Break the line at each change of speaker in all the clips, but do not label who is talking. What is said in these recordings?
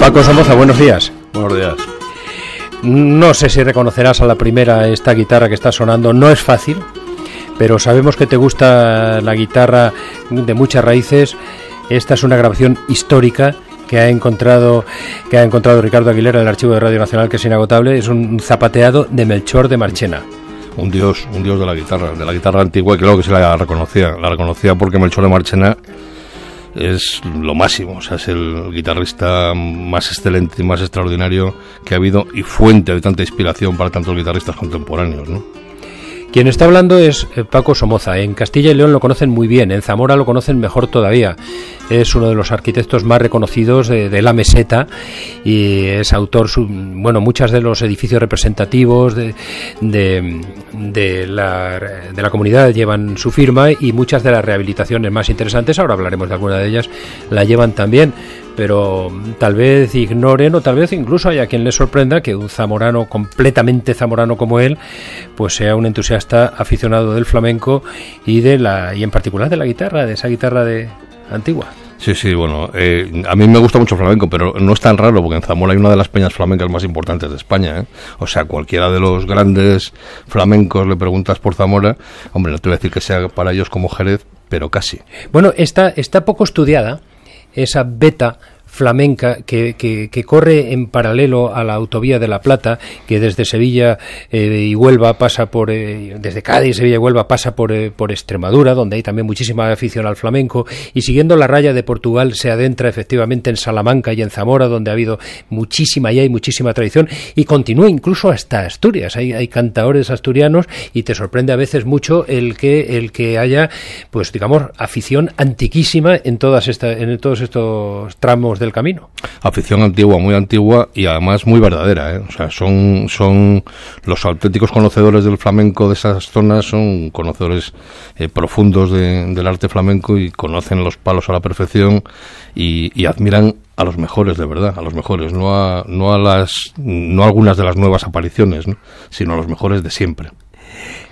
Paco Somoza, buenos días.
Buenos días.
No sé si reconocerás a la primera esta guitarra que está sonando, no es fácil, pero sabemos que te gusta la guitarra de muchas raíces. Esta es una grabación histórica que ha encontrado Ricardo Aguilera en el archivo de Radio Nacional, que es inagotable. Es un zapateado de Melchor de Marchena.
Un dios de la guitarra antigua, y claro que se la reconocía porque Melchor de Marchena es lo máximo, o sea, es el guitarrista más excelente y más extraordinario que ha habido y fuente de tanta inspiración para tantos guitarristas contemporáneos, ¿no?
Quien está hablando es Paco Somoza. En Castilla y León lo conocen muy bien, en Zamora lo conocen mejor todavía. Es uno de los arquitectos más reconocidos de la meseta y es autor, muchos de los edificios representativos de la comunidad llevan su firma, y muchas de las rehabilitaciones más interesantes, ahora hablaremos de alguna de ellas, la llevan también. Pero tal vez ignoren, o tal vez incluso haya quien les sorprenda que un zamorano, completamente zamorano como él, pues sea un entusiasta aficionado del flamenco y en particular de la guitarra, de esa guitarra antigua.
Sí, bueno, a mí me gusta mucho el flamenco, pero no es tan raro porque en Zamora hay una de las peñas flamencas más importantes de España, ¿eh? O sea, cualquiera de los grandes flamencos le preguntas por Zamora, hombre, no te voy a decir que sea para ellos como Jerez, pero casi.
Bueno, está poco estudiada esa veta flamenca que corre en paralelo a la autovía de La Plata, que desde Sevilla y Huelva pasa desde Cádiz, Sevilla y Huelva pasa por Extremadura, donde hay también muchísima afición al flamenco, y siguiendo la raya de Portugal se adentra efectivamente en Salamanca y en Zamora, donde ha habido muchísima tradición, y continúa incluso hasta Asturias. Hay cantaores asturianos, y te sorprende a veces mucho el que haya, pues digamos, afición antiquísima en todos estos tramos del camino.
Afición antigua, muy antigua, y además muy verdadera, ¿eh? O sea, son los auténticos conocedores del flamenco de esas zonas, son conocedores profundos del arte flamenco, y conocen los palos a la perfección, y admiran a los mejores, de verdad, a los mejores, no a algunas de las nuevas apariciones, ¿no? Sino a los mejores de siempre.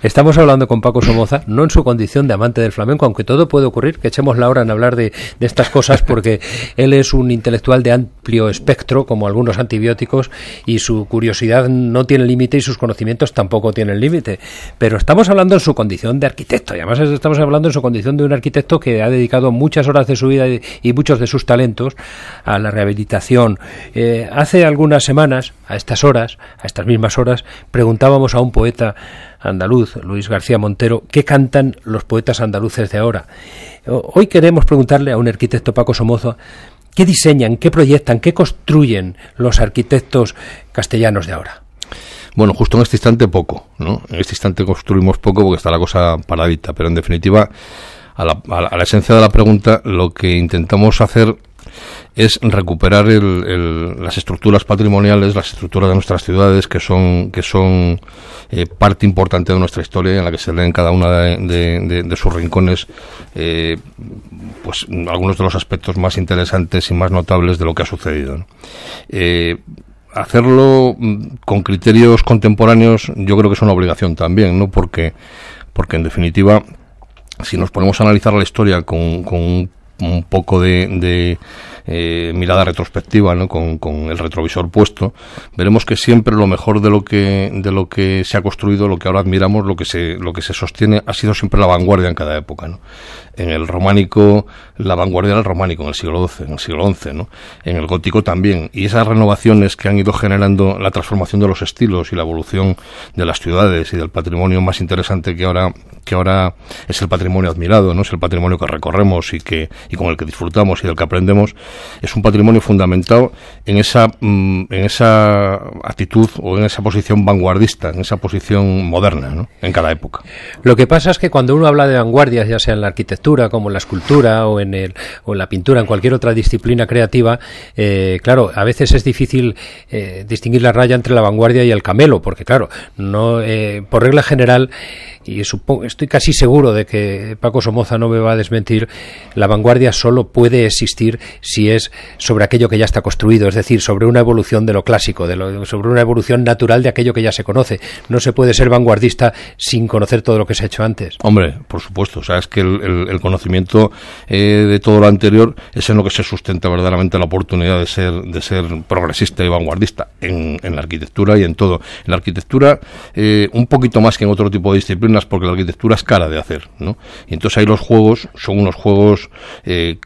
Estamos hablando con Paco Somoza, no en su condición de amante del flamenco, aunque todo puede ocurrir, que echemos la hora en hablar de estas cosas, porque él es un intelectual de amplio espectro, como algunos antibióticos, y su curiosidad no tiene límite y sus conocimientos tampoco tienen límite. Pero estamos hablando en su condición de arquitecto, y además estamos hablando en su condición de un arquitecto que ha dedicado muchas horas de su vida y muchos de sus talentos a la rehabilitación. Hace algunas semanas, a estas mismas horas, preguntábamos a un poeta andaluz, Luis García Montero, ¿qué cantan los poetas andaluces de ahora? Hoy queremos preguntarle a un arquitecto, Paco Somoza, ¿qué diseñan, qué proyectan, qué construyen los arquitectos castellanos de ahora?
Bueno, justo en este instante poco, ¿no? En este instante construimos poco porque está la cosa paradita, pero en definitiva, a la esencia de la pregunta, lo que intentamos hacer es recuperar las estructuras patrimoniales, las estructuras de nuestras ciudades, que son parte importante de nuestra historia, en la que se leen cada una de sus rincones pues algunos de los aspectos más interesantes y más notables de lo que ha sucedido, ¿no? Hacerlo con criterios contemporáneos yo creo que es una obligación también, ¿no? Porque en definitiva, si nos ponemos a analizar la historia con un poco de mirada retrospectiva, ¿no? Con el retrovisor puesto, veremos que siempre lo mejor de lo que se ha construido, lo que ahora admiramos, lo que se sostiene, ha sido siempre la vanguardia en cada época, ¿no? En el románico, la vanguardia era el románico, en el siglo XI, ¿no? En el gótico también, y esas renovaciones que han ido generando la transformación de los estilos y la evolución de las ciudades y del patrimonio más interesante que ahora es el patrimonio admirado, ¿no? Es el patrimonio que recorremos y con el que disfrutamos y del que aprendemos. Es un patrimonio fundamentado en esa actitud o en esa posición vanguardista, en esa posición moderna, ¿no? En cada época.
Lo que pasa es que cuando uno habla de vanguardias, ya sea en la arquitectura, como en la escultura o en la pintura, en cualquier otra disciplina creativa, claro, a veces es difícil distinguir la raya entre la vanguardia y el camelo, porque claro, no por regla general, y estoy casi seguro de que Paco Somoza no me va a desmentir, la vanguardia solo puede existir si si es sobre aquello que ya está construido, es decir, sobre una evolución de lo clásico, sobre una evolución natural de aquello que ya se conoce. No se puede ser vanguardista sin conocer todo lo que se ha hecho antes.
Hombre, por supuesto, o sea, es que el conocimiento de todo lo anterior es en lo que se sustenta verdaderamente la oportunidad de ser progresista y vanguardista en la arquitectura y en todo. En la arquitectura, un poquito más que en otro tipo de disciplinas, porque la arquitectura es cara de hacer, ¿no? Y entonces ahí los juegos son unos juegos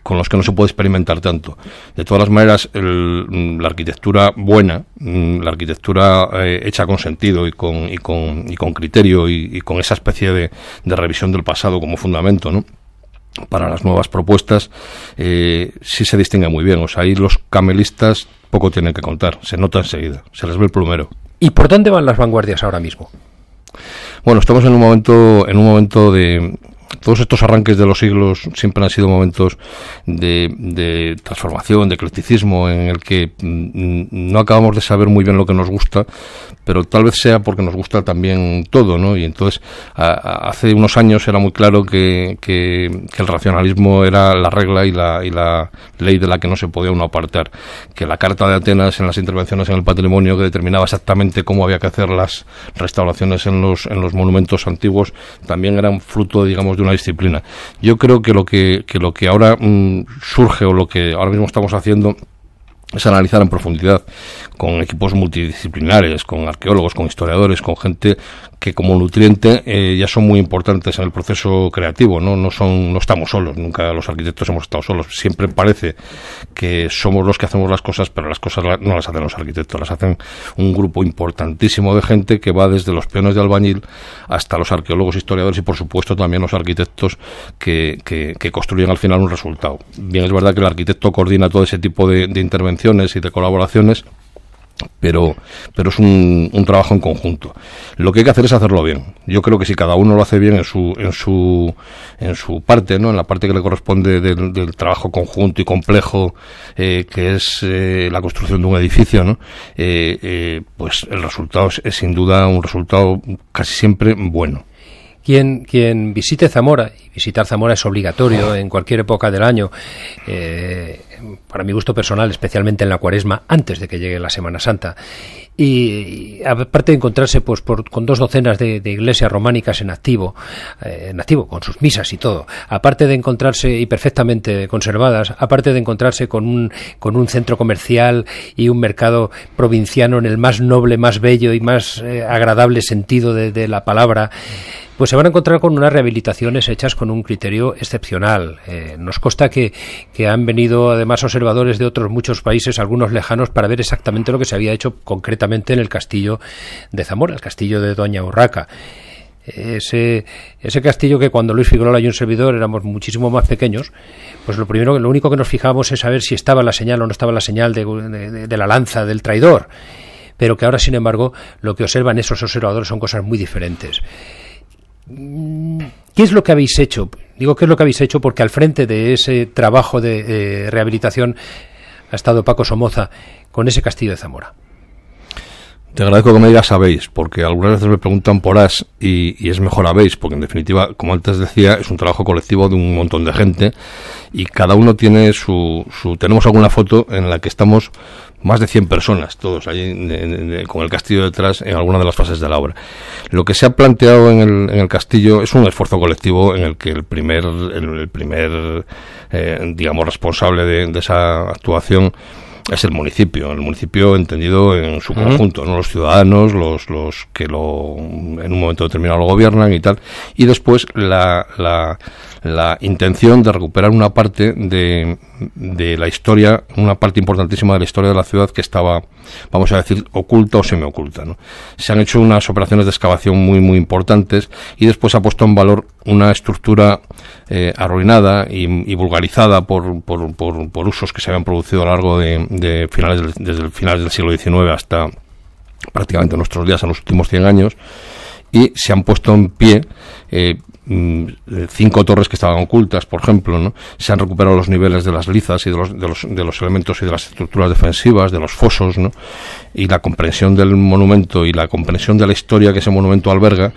con los que no se puede experimentar tanto. De todas las maneras, la arquitectura buena, la arquitectura hecha con sentido y con criterio y con esa especie de revisión del pasado como fundamento, ¿no?, para las nuevas propuestas, sí se distingue muy bien. O sea, ahí los camelistas poco tienen que contar, se nota enseguida, se les ve el plumero.
¿Y por dónde van las vanguardias ahora mismo?
Bueno, estamos en un momento de... Todos estos arranques de los siglos siempre han sido momentos de transformación, de eclecticismo, en el que no acabamos de saber muy bien lo que nos gusta, pero tal vez sea porque nos gusta también todo, ¿no? Y entonces, hace unos años era muy claro que el racionalismo era la regla y la ley de la que no se podía uno apartar, que la Carta de Atenas en las intervenciones en el patrimonio, que determinaba exactamente cómo había que hacer las restauraciones en los monumentos antiguos, también eran fruto, digamos, de una disciplina. Yo creo que lo que ahora surge, o lo que ahora mismo estamos haciendo, es analizar en profundidad, con equipos multidisciplinares, con arqueólogos, con historiadores, con gente que como nutriente ya son muy importantes en el proceso creativo, no estamos solos, nunca los arquitectos hemos estado solos, siempre parece que somos los que hacemos las cosas, pero las cosas no las hacen los arquitectos, las hacen un grupo importantísimo de gente que va desde los peones de albañil hasta los arqueólogos, historiadores y por supuesto también los arquitectos que construyen al final un resultado. Bien, es verdad que el arquitecto coordina todo ese tipo de intervenciones y de colaboraciones, pero es un trabajo en conjunto. Lo que hay que hacer es hacerlo bien. Yo creo que si cada uno lo hace bien en su parte, ¿no?, en la parte que le corresponde del trabajo conjunto y complejo, que es la construcción de un edificio, ¿no?, pues el resultado es sin duda un resultado casi siempre bueno.
Quien visite Zamora, y visitar Zamora es obligatorio en cualquier época del año, para mi gusto personal, especialmente en la Cuaresma, antes de que llegue la Semana Santa, y aparte de encontrarse con 2 docenas de iglesias románicas en activo, con sus misas y todo, aparte de encontrarse y perfectamente conservadas, aparte de encontrarse con un centro comercial y un mercado provinciano en el más noble, más bello y más agradable sentido de la palabra, pues se van a encontrar con unas rehabilitaciones hechas con un criterio excepcional. Nos consta que han venido además observadores de otros muchos países, algunos lejanos, para ver exactamente lo que se había hecho concretamente en el castillo de Zamora, el castillo de Doña Urraca. Ese castillo que cuando Luis Figueroa y un servidor éramos muchísimo más pequeños, pues lo único que nos fijábamos es saber si estaba la señal o no estaba la señal de la lanza del traidor, pero que ahora, sin embargo, lo que observan esos observadores son cosas muy diferentes. ¿Qué es lo que habéis hecho? Digo, ¿qué es lo que habéis hecho? Porque al frente de ese trabajo de rehabilitación ha estado Paco Somoza con ese castillo de Zamora.
Te agradezco que me digas sabéis, porque algunas veces me preguntan por as y es mejor habéis, porque en definitiva, como antes decía, es un trabajo colectivo de un montón de gente y cada uno tiene tenemos alguna foto en la que estamos más de 100 personas, todos ahí con el castillo detrás en alguna de las fases de la obra. Lo que se ha planteado en el castillo es un esfuerzo colectivo en el que el primer digamos, responsable de esa actuación es el municipio entendido en su conjunto, ¿no? Los ciudadanos, los que en un momento determinado lo gobiernan y tal, y después la intención de recuperar una parte de la historia, una parte importantísima de la historia de la ciudad que estaba, vamos a decir, oculta o semioculta, ¿no? Se han hecho unas operaciones de excavación muy muy importantes y después se ha puesto en valor una estructura arruinada y vulgarizada por usos que se habían producido a lo largo desde finales del siglo XIX hasta prácticamente nuestros días, en los últimos 100 años, y se han puesto en pie 5 torres que estaban ocultas, por ejemplo, ¿no? Se han recuperado los niveles de las lizas y de los elementos y de las estructuras defensivas, de los fosos, ¿no? Y la comprensión del monumento y la comprensión de la historia que ese monumento alberga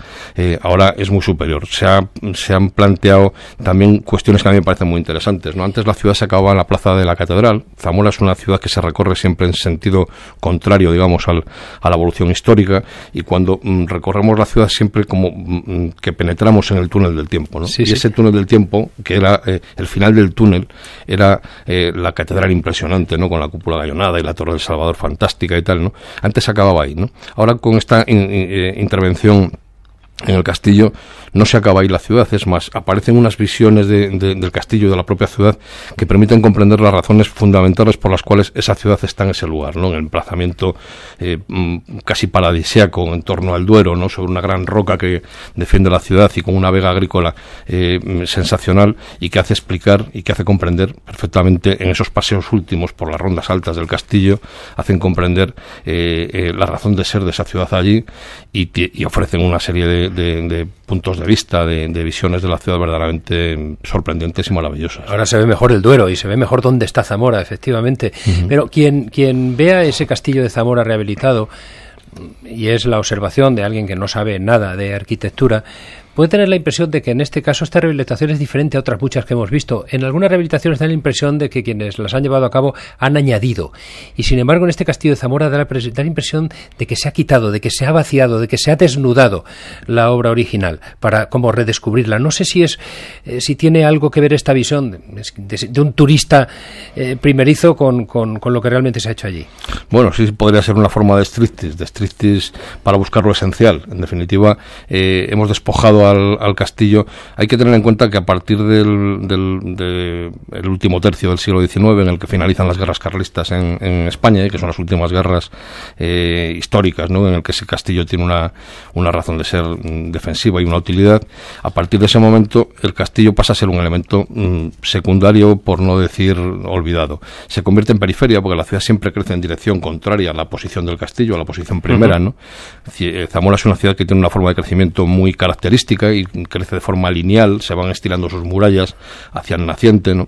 ahora es muy superior. Se han planteado también cuestiones que a mí me parecen muy interesantes, ¿no? Antes la ciudad se acababa en la plaza de la Catedral. Zamora es una ciudad que se recorre siempre en sentido contrario, digamos, a la evolución histórica, y cuando recorremos la ciudad siempre como que penetramos en el túnel del tiempo, ¿no?
Sí,
y ese túnel del tiempo, que era el final del túnel, era la catedral impresionante, ¿no? Con la cúpula gallonada y la Torre del Salvador fantástica y tal, ¿no? Antes acababa ahí, ¿no? Ahora con esta intervención en el castillo no se acaba ahí la ciudad, es más, aparecen unas visiones del castillo y de la propia ciudad que permiten comprender las razones fundamentales por las cuales esa ciudad está en ese lugar, ¿no? En el emplazamiento casi paradisíaco en torno al Duero, ¿no? Sobre una gran roca que defiende la ciudad y con una vega agrícola sensacional, y que hace explicar y que hace comprender perfectamente en esos paseos últimos por las rondas altas del castillo, hacen comprender la razón de ser de esa ciudad allí, y ofrecen una serie de puntos de vista, de visiones de la ciudad verdaderamente sorprendentes y maravillosas.
Ahora se ve mejor el Duero y se ve mejor dónde está Zamora, efectivamente. Pero quien vea ese castillo de Zamora rehabilitado, y es la observación de alguien que no sabe nada de arquitectura, puede tener la impresión de que en este caso esta rehabilitación es diferente a otras muchas que hemos visto. En algunas rehabilitaciones da la impresión de que quienes las han llevado a cabo han añadido. Y sin embargo en este castillo de Zamora da la impresión de que se ha quitado, de que se ha vaciado, de que se ha desnudado la obra original para como redescubrirla. No sé si tiene algo que ver esta visión de un turista primerizo con lo que realmente se ha hecho allí.
Bueno, sí podría ser una forma de striptease para buscar lo esencial. En definitiva, hemos despojado al castillo. Hay que tener en cuenta que a partir del último tercio del siglo XIX, en el que finalizan las guerras carlistas en España, y que son las últimas guerras históricas, ¿no? En el que ese castillo tiene una razón de ser defensiva y una utilidad, a partir de ese momento el castillo pasa a ser un elemento secundario, por no decir olvidado. Se convierte en periferia porque la ciudad siempre crece en dirección contraria a la posición del castillo, a la posición primera, ¿no? Zamora es una ciudad que tiene una forma de crecimiento muy característica y crece de forma lineal, se van estirando sus murallas hacia el naciente, ¿no?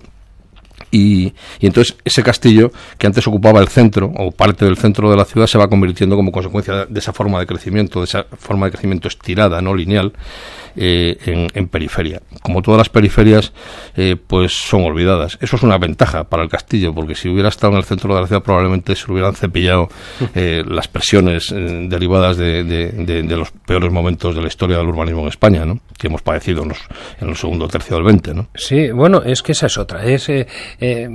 Y entonces ese castillo, que antes ocupaba el centro o parte del centro de la ciudad, se va convirtiendo como consecuencia de esa forma de crecimiento, estirada, no lineal, en periferia. Como todas las periferias, pues son olvidadas. Eso es una ventaja para el castillo, porque si hubiera estado en el centro de la ciudad probablemente se hubieran cepillado las presiones derivadas de los peores momentos de la historia del urbanismo en España, ¿no? Que hemos padecido en el segundo tercio del 20, ¿no?
Sí, bueno, es que esa es otra.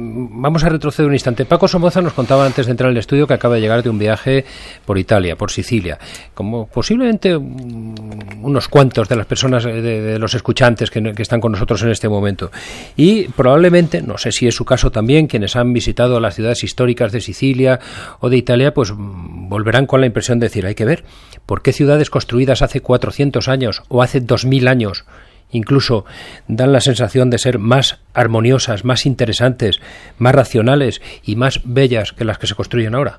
Vamos a retroceder un instante. Paco Somoza nos contaba antes de entrar en el estudio que acaba de llegar de un viaje por Italia, por Sicilia. Como posiblemente unos cuantos de las personas, de los escuchantes que están con nosotros en este momento. Y probablemente, no sé si es su caso también, quienes han visitado las ciudades históricas de Sicilia o de Italia, pues volverán con la impresión de decir, hay que ver, ¿por qué ciudades construidas hace 400 años o hace 2000 años incluso dan la sensación de ser más armoniosas, más interesantes, más racionales y más bellas que las que se construyen ahora?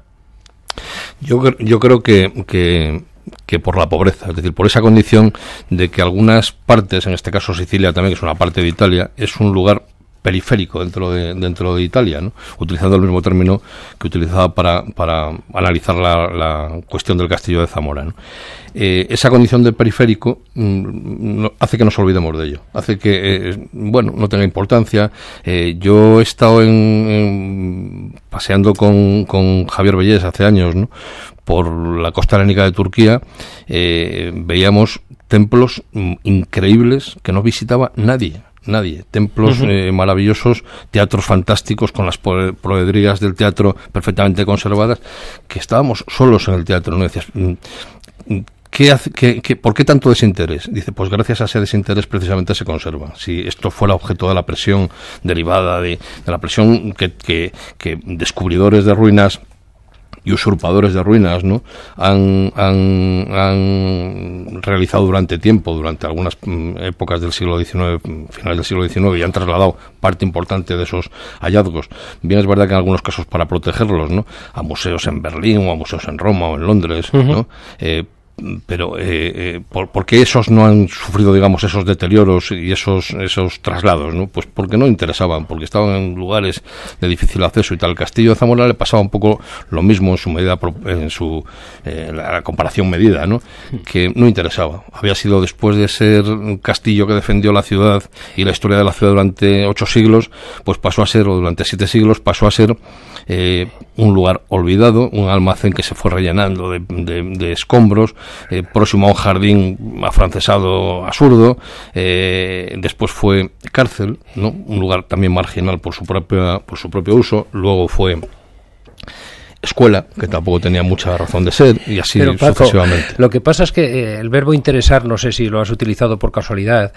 Yo creo que por la pobreza, es decir, por esa condición de que algunas partes, en este caso Sicilia también, que es una parte de Italia, es un lugar periférico dentro de Italia, ¿no? Utilizando el mismo término que utilizaba para analizar la cuestión del castillo de Zamora, ¿no? Esa condición de periférico hace que nos olvidemos de ello, hace que no tenga importancia. Yo he estado paseando con Javier Bellés hace años, ¿no? Por la costa helénica de Turquía, veíamos templos increíbles que no visitaba nadie, templos maravillosos, teatros fantásticos con las proedrías del teatro perfectamente conservadas, que estábamos solos en el teatro, ¿no? Decías, ¿por qué tanto desinterés? Dice, pues gracias a ese desinterés precisamente se conserva. Si esto fuera objeto de la presión derivada de la presión que descubridores de ruinas y usurpadores de ruinas, ¿no? han realizado durante algunas épocas del siglo XIX, finales del siglo XIX, y han trasladado parte importante de esos hallazgos. Bien es verdad que en algunos casos para protegerlos, ¿no? A museos en Berlín o a museos en Roma o en Londres, ¿no? ¿por qué esos no han sufrido, digamos, esos deterioros y esos traslados, ¿no? Pues porque no interesaban, porque estaban en lugares de difícil acceso y tal. El castillo de Zamora le pasaba un poco lo mismo en su medida, la comparación medida, ¿no? Que no interesaba. Había sido, después de ser un castillo que defendió la ciudad y la historia de la ciudad durante 8 siglos, pues pasó a ser, o durante 7 siglos, pasó a ser un lugar olvidado, un almacén que se fue rellenando de escombros, próximo a un jardín afrancesado absurdo. Después fue cárcel, ¿no? Un lugar también marginal por su propio uso. Luego fue escuela, que tampoco tenía mucha razón de ser, y así
pero, Paco,
sucesivamente.
Lo que pasa es que el verbo interesar, no sé si lo has utilizado por casualidad,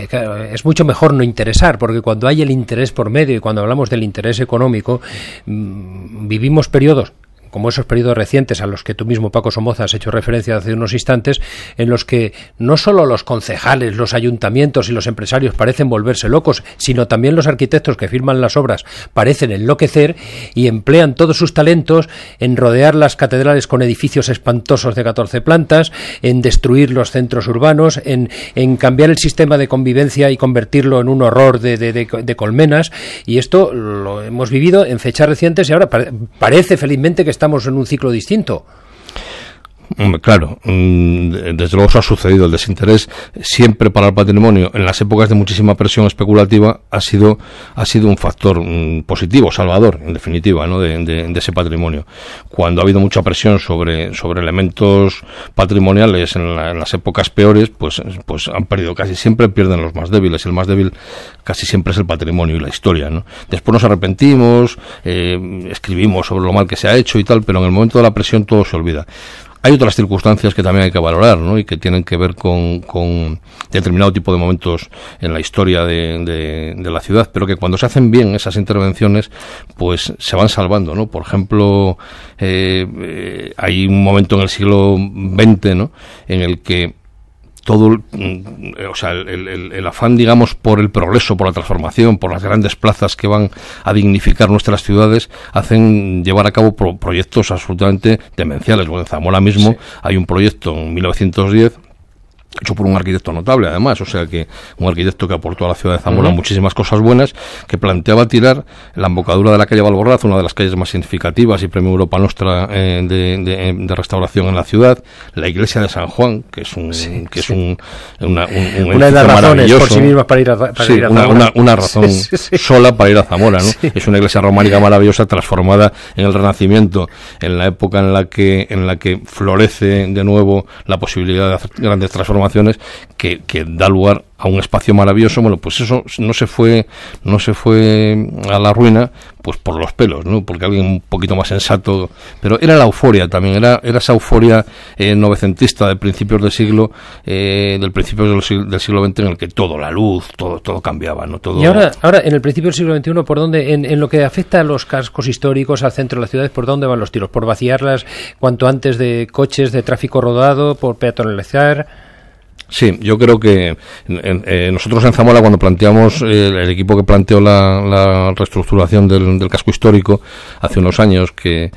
claro, es mucho mejor no interesar, porque cuando hay el interés por medio y cuando hablamos del interés económico, vivimos periodos como esos periodos recientes a los que tú mismo, Paco Somoza, has hecho referencia hace unos instantes, en los que no solo los concejales, los ayuntamientos y los empresarios parecen volverse locos, sino también los arquitectos que firman las obras parecen enloquecer y emplean todos sus talentos en rodear las catedrales con edificios espantosos de 14 plantas, en destruir los centros urbanos, en cambiar el sistema de convivencia y convertirlo en un horror de colmenas, y esto lo hemos vivido en fechas recientes y ahora parece felizmente que estamos en un ciclo distinto.
Claro, desde luego eso ha sucedido. El desinterés siempre para el patrimonio en las épocas de muchísima presión especulativa ha sido un factor positivo, salvador, en definitiva, ¿no? de ese patrimonio. Cuando ha habido mucha presión sobre elementos patrimoniales en las épocas peores, pues han perdido. Casi siempre pierden los más débiles. El más débil casi siempre es el patrimonio y la historia, ¿no? Después nos arrepentimos, escribimos sobre lo mal que se ha hecho y tal, pero en el momento de la presión todo se olvida. Hay otras circunstancias que también hay que valorar, ¿no? Y que tienen que ver con determinado tipo de momentos en la historia de la ciudad, pero que cuando se hacen bien esas intervenciones, pues se van salvando, ¿no? Por ejemplo, hay un momento en el siglo XX, ¿no? En el que todo, el afán, digamos, por el progreso, por la transformación, por las grandes plazas que van a dignificar nuestras ciudades, hacen llevar a cabo proyectos absolutamente demenciales. Bueno, en Zamora mismo hay un proyecto en 1910 hecho por un arquitecto notable, además, o sea que un arquitecto que aportó a la ciudad de Zamora muchísimas cosas buenas, que planteaba tirar la embocadura de la calle Valborraz, una de las calles más significativas y premio Europa Nostra de restauración en la ciudad, la iglesia de San Juan, que es una
de las razones por sí mismas para ir a Zamora.
Una razón sola para ir a Zamora, ¿no? Sí. Es una iglesia románica maravillosa, transformada en el Renacimiento, en la época en la que florece de nuevo la posibilidad de hacer grandes transformaciones, que da lugar a un espacio maravilloso. Bueno, pues eso no se fue a la ruina pues por los pelos, ¿no? Porque alguien un poquito más sensato, pero era la euforia también, era esa euforia novecentista de principios del siglo del siglo XX, en el que todo, la luz, todo cambiaba, ¿no? Todo.
Y ahora en el principio del siglo XXI, ¿por dónde, en lo que afecta a los cascos históricos, al centro de las ciudades, por dónde van los tiros? ¿Por vaciarlas cuanto antes de coches, de tráfico rodado, por peatonalizar?
Sí, yo creo que nosotros en Zamora, cuando planteamos, el equipo que planteó la reestructuración del casco histórico hace unos años, que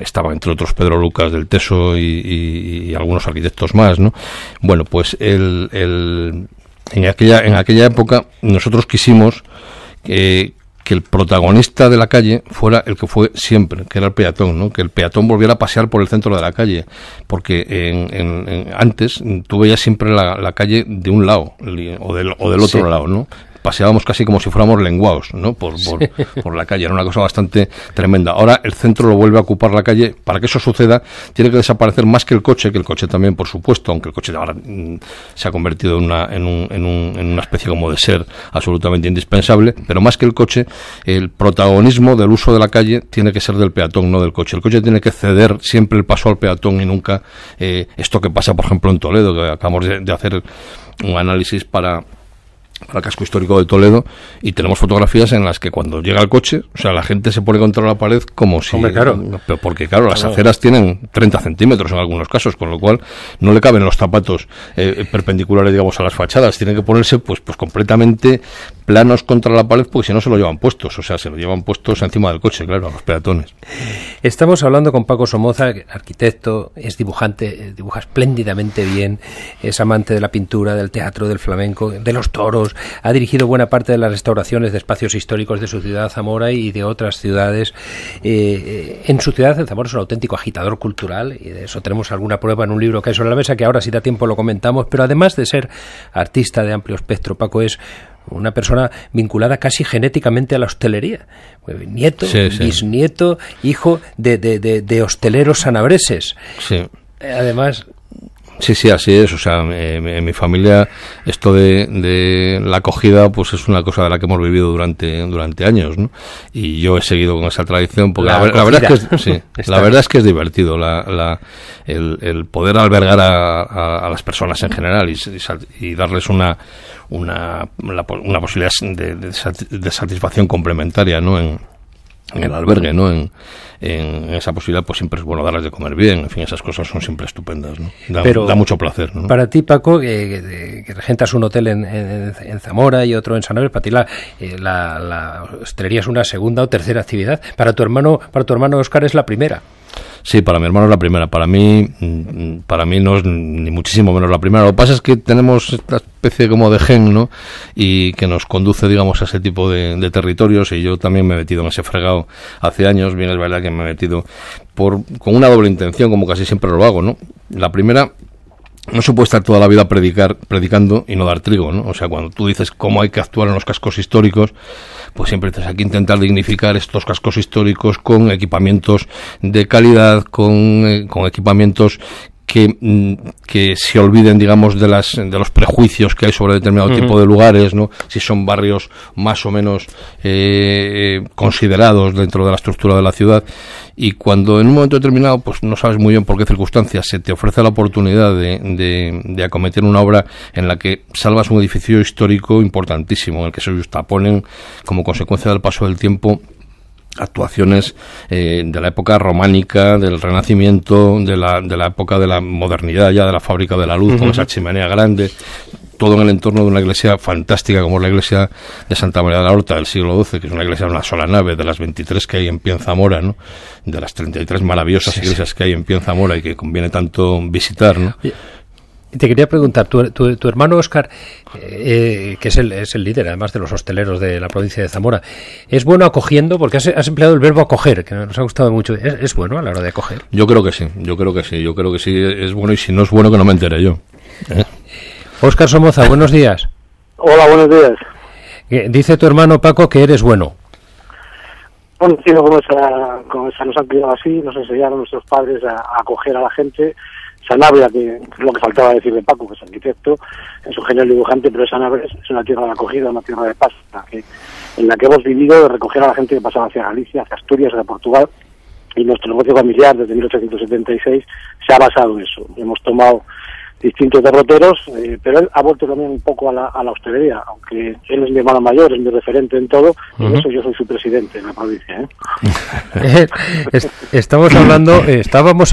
estaba entre otros Pedro Lucas del Teso y algunos arquitectos más, ¿no? Bueno, pues en aquella época nosotros quisimos que el protagonista de la calle fuera el que fue siempre, que era el peatón, ¿no? Que el peatón volviera a pasear por el centro de la calle, porque antes tú veías siempre la calle de un lado o del otro lado, ¿no? Paseábamos casi como si fuéramos lenguados, ¿no? Por la calle, era una cosa bastante tremenda. Ahora el centro lo vuelve a ocupar la calle. Para que eso suceda, tiene que desaparecer más que el coche también, por supuesto, aunque el coche ahora se ha convertido en una especie como de ser absolutamente indispensable, pero más que el coche, el protagonismo del uso de la calle tiene que ser del peatón, no del coche. El coche tiene que ceder siempre el paso al peatón y nunca esto que pasa, por ejemplo, en Toledo, que acabamos de hacer un análisis para al casco histórico de Toledo, y tenemos fotografías en las que cuando llega el coche, o sea, la gente se pone contra la pared como si...
Hombre, claro.
Porque claro, las aceras tienen 30 centímetros en algunos casos, con lo cual no le caben los zapatos perpendiculares, digamos, a las fachadas, tienen que ponerse pues completamente planos contra la pared, porque si no se lo llevan puestos, o sea, se lo llevan puestos encima del coche, claro, a los peatones.
Estamos hablando con Paco Somoza, arquitecto, es dibujante, dibuja espléndidamente bien, es amante de la pintura, del teatro, del flamenco, de los toros, ha dirigido buena parte de las restauraciones de espacios históricos de su ciudad, Zamora, y de otras ciudades. En su ciudad, en Zamora, es un auténtico agitador cultural, y de eso tenemos alguna prueba en un libro que hay sobre la mesa, que ahora si da tiempo lo comentamos, pero además de ser artista de amplio espectro, Paco es una persona vinculada casi genéticamente a la hostelería. Nieto, bisnieto, hijo de hosteleros sanabreses.
Sí.
Además...
Sí, así es. O sea, en mi familia esto de la acogida pues es una cosa de la que hemos vivido durante años, ¿no? Y yo he seguido con esa tradición porque la verdad es que es divertido el poder albergar a las personas en general y darles una posibilidad de satisfacción complementaria, ¿no? En el albergue, ¿no? En esa posibilidad, pues siempre es bueno darles de comer bien, en fin, esas cosas son siempre estupendas, ¿no? Da mucho placer, ¿no?
Para ti, Paco, que regentas un hotel en Zamora y otro en Sanabria, para ti la hostelería es una segunda o tercera actividad. Para tu hermano Óscar es la primera.
Sí, para mi hermano es la primera. Para mí no es ni muchísimo menos la primera. Lo que pasa es que tenemos esta especie como de gen, ¿no? Y que nos conduce, digamos, a ese tipo de territorios. Y yo también me he metido en ese fregado hace años. Bien, es verdad que me he metido con una doble intención, como casi siempre lo hago, ¿no? La primera, no se puede estar toda la vida predicando y no dar trigo, ¿no? O sea, cuando tú dices cómo hay que actuar en los cascos históricos, pues siempre tienes que intentar dignificar estos cascos históricos con equipamientos de calidad, con equipamientos que se olviden, digamos, de los prejuicios que hay sobre determinado tipo de lugares, ¿no? Si son barrios más o menos considerados dentro de la estructura de la ciudad. Y cuando en un momento determinado, pues no sabes muy bien por qué circunstancias, se te ofrece la oportunidad de acometer una obra en la que salvas un edificio histórico importantísimo, en el que se justaponen, como consecuencia del paso del tiempo, actuaciones de la época románica, del Renacimiento, de la época de la modernidad ya, de la fábrica de la luz, con esa chimenea grande, todo en el entorno de una iglesia fantástica como es la iglesia de Santa María de la Horta del siglo XII, que es una iglesia de una sola nave, de las 23 que hay en pie en Zamora, ¿no? De las 33 maravillosas iglesias que hay en pie en Zamora y que conviene tanto visitar, ¿no?
Te quería preguntar, tu hermano Óscar, que es el líder, además de los hosteleros de la provincia de Zamora, ¿es bueno acogiendo? Porque has empleado el verbo acoger, que nos ha gustado mucho. ¿Es bueno a la hora de acoger?
Yo creo que sí, es bueno, y si no es bueno que no me entere yo.
Óscar Somoza, buenos días.
Hola, buenos días.
Dice tu hermano Paco que eres bueno.
Bueno, como esa nos han criado así, nos enseñaron nuestros padres a acoger a la gente. Sanabria, que es lo que faltaba decir de Paco, que es arquitecto, es un genio dibujante, pero Sanabria es una tierra de acogida, una tierra de paz, en la que hemos vivido de recoger a la gente que pasaba hacia Galicia, hacia Asturias, hacia Portugal, y nuestro negocio familiar desde 1876 se ha basado en eso. Hemos tomado distintos derroteros, pero él ha vuelto también un poco a la hostelería, aunque él es mi hermano mayor, es mi referente en todo, y en eso yo soy su presidente en la provincia.
Estábamos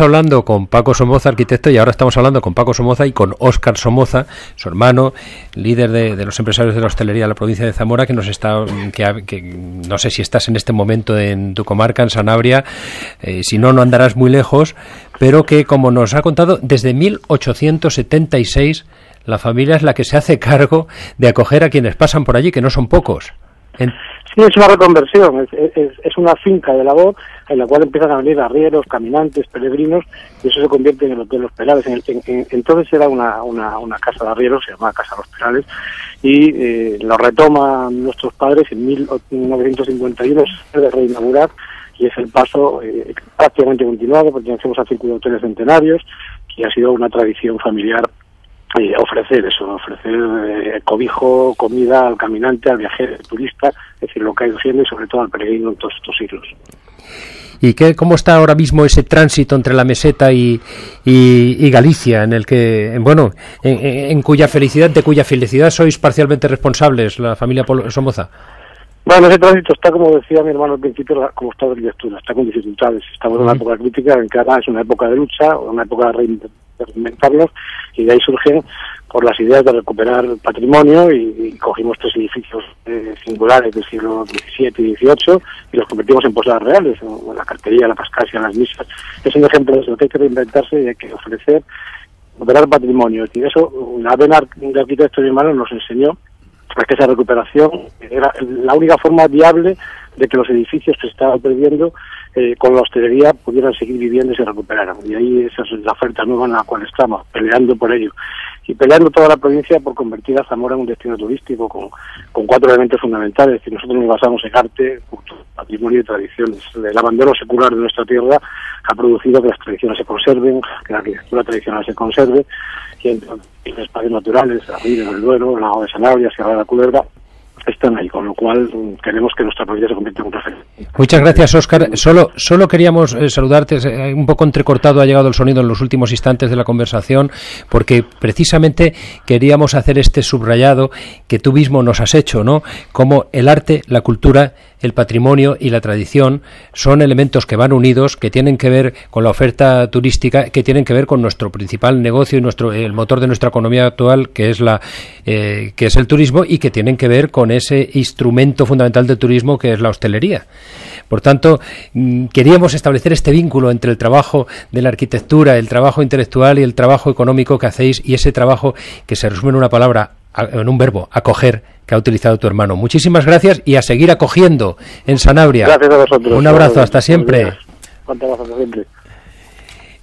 hablando con Paco Somoza, arquitecto, y ahora estamos hablando con Paco Somoza y con Óscar Somoza, su hermano, líder de los empresarios de la hostelería de la provincia de Zamora, que no sé si estás en este momento en tu comarca, en Sanabria, si no andarás muy lejos, pero que, como nos ha contado, desde 1876 la familia es la que se hace cargo de acoger a quienes pasan por allí, que no son pocos.
Sí, es una reconversión, es una finca de labor en la cual empiezan a venir arrieros, caminantes, peregrinos, y eso se convierte en el Hotel Los Perales. Entonces era una casa de arrieros, se llamaba Casa Los Perales, y lo retoman nuestros padres en 1951, de reinaugurar, y es el paso prácticamente continuado. Pertenecemos al Círculo de Hoteles Centenarios, y ha sido una tradición familiar ofrecer cobijo, comida al caminante, al viajero, al turista, es decir, lo que ha ido siendo y sobre todo al peregrino en todos estos siglos.
¿Y cómo está ahora mismo ese tránsito entre la meseta y Galicia, en el que, bueno, de cuya felicidad sois parcialmente responsables, la familia Somoza?
Bueno, ese tránsito está, como decía mi hermano al principio, como estado de arquitectura, está con dificultades. Estamos en una época crítica en que ahora es una época de lucha, una época de reinventarnos, y de ahí surgen por las ideas de recuperar patrimonio, y cogimos 3 edificios singulares del siglo XVII y XVIII y los convertimos en posadas reales, la cartería, la pascasia, las misas. Es un ejemplo de eso, que hay que reinventarse y hay que ofrecer, recuperar patrimonio. Y eso, la vena de arquitecto de mi hermano nos enseñó a que esa recuperación era la única forma viable de que los edificios que se estaban perdiendo con la hostelería pudieran seguir viviendo y se recuperaran. Y ahí esa es la oferta nueva en la cual estamos, peleando por ello. Y peleando toda la provincia por convertir a Zamora en un destino turístico con 4 elementos fundamentales. Es decir, nosotros nos basamos en arte, cultura, patrimonio y tradiciones. El abandono secular de nuestra tierra ha producido que las tradiciones se conserven, que la arquitectura tradicional se conserve, y en espacios naturales, la Ría del Duero, el lago de Sanabria, Sierra de la Culebra, están ahí, con lo cual queremos que nuestra provincia se convierta en un referente.
Muchas gracias, Óscar. Solo queríamos saludarte, un poco entrecortado ha llegado el sonido en los últimos instantes de la conversación, porque precisamente queríamos hacer este subrayado que tú mismo nos has hecho, ¿no? Como el arte, la cultura, el patrimonio y la tradición son elementos que van unidos, que tienen que ver con la oferta turística, que tienen que ver con nuestro principal negocio y el motor de nuestra economía actual, que es el turismo, y que tienen que ver con ese instrumento fundamental del turismo, que es la hostelería. Por tanto, queríamos establecer este vínculo entre el trabajo de la arquitectura, el trabajo intelectual y el trabajo económico que hacéis, y ese trabajo que se resume en una palabra, en un verbo, acoger, que ha utilizado tu hermano. Muchísimas gracias y a seguir acogiendo en Sanabria.
Gracias a vosotros.
Un abrazo, hasta siempre.
Hasta siempre.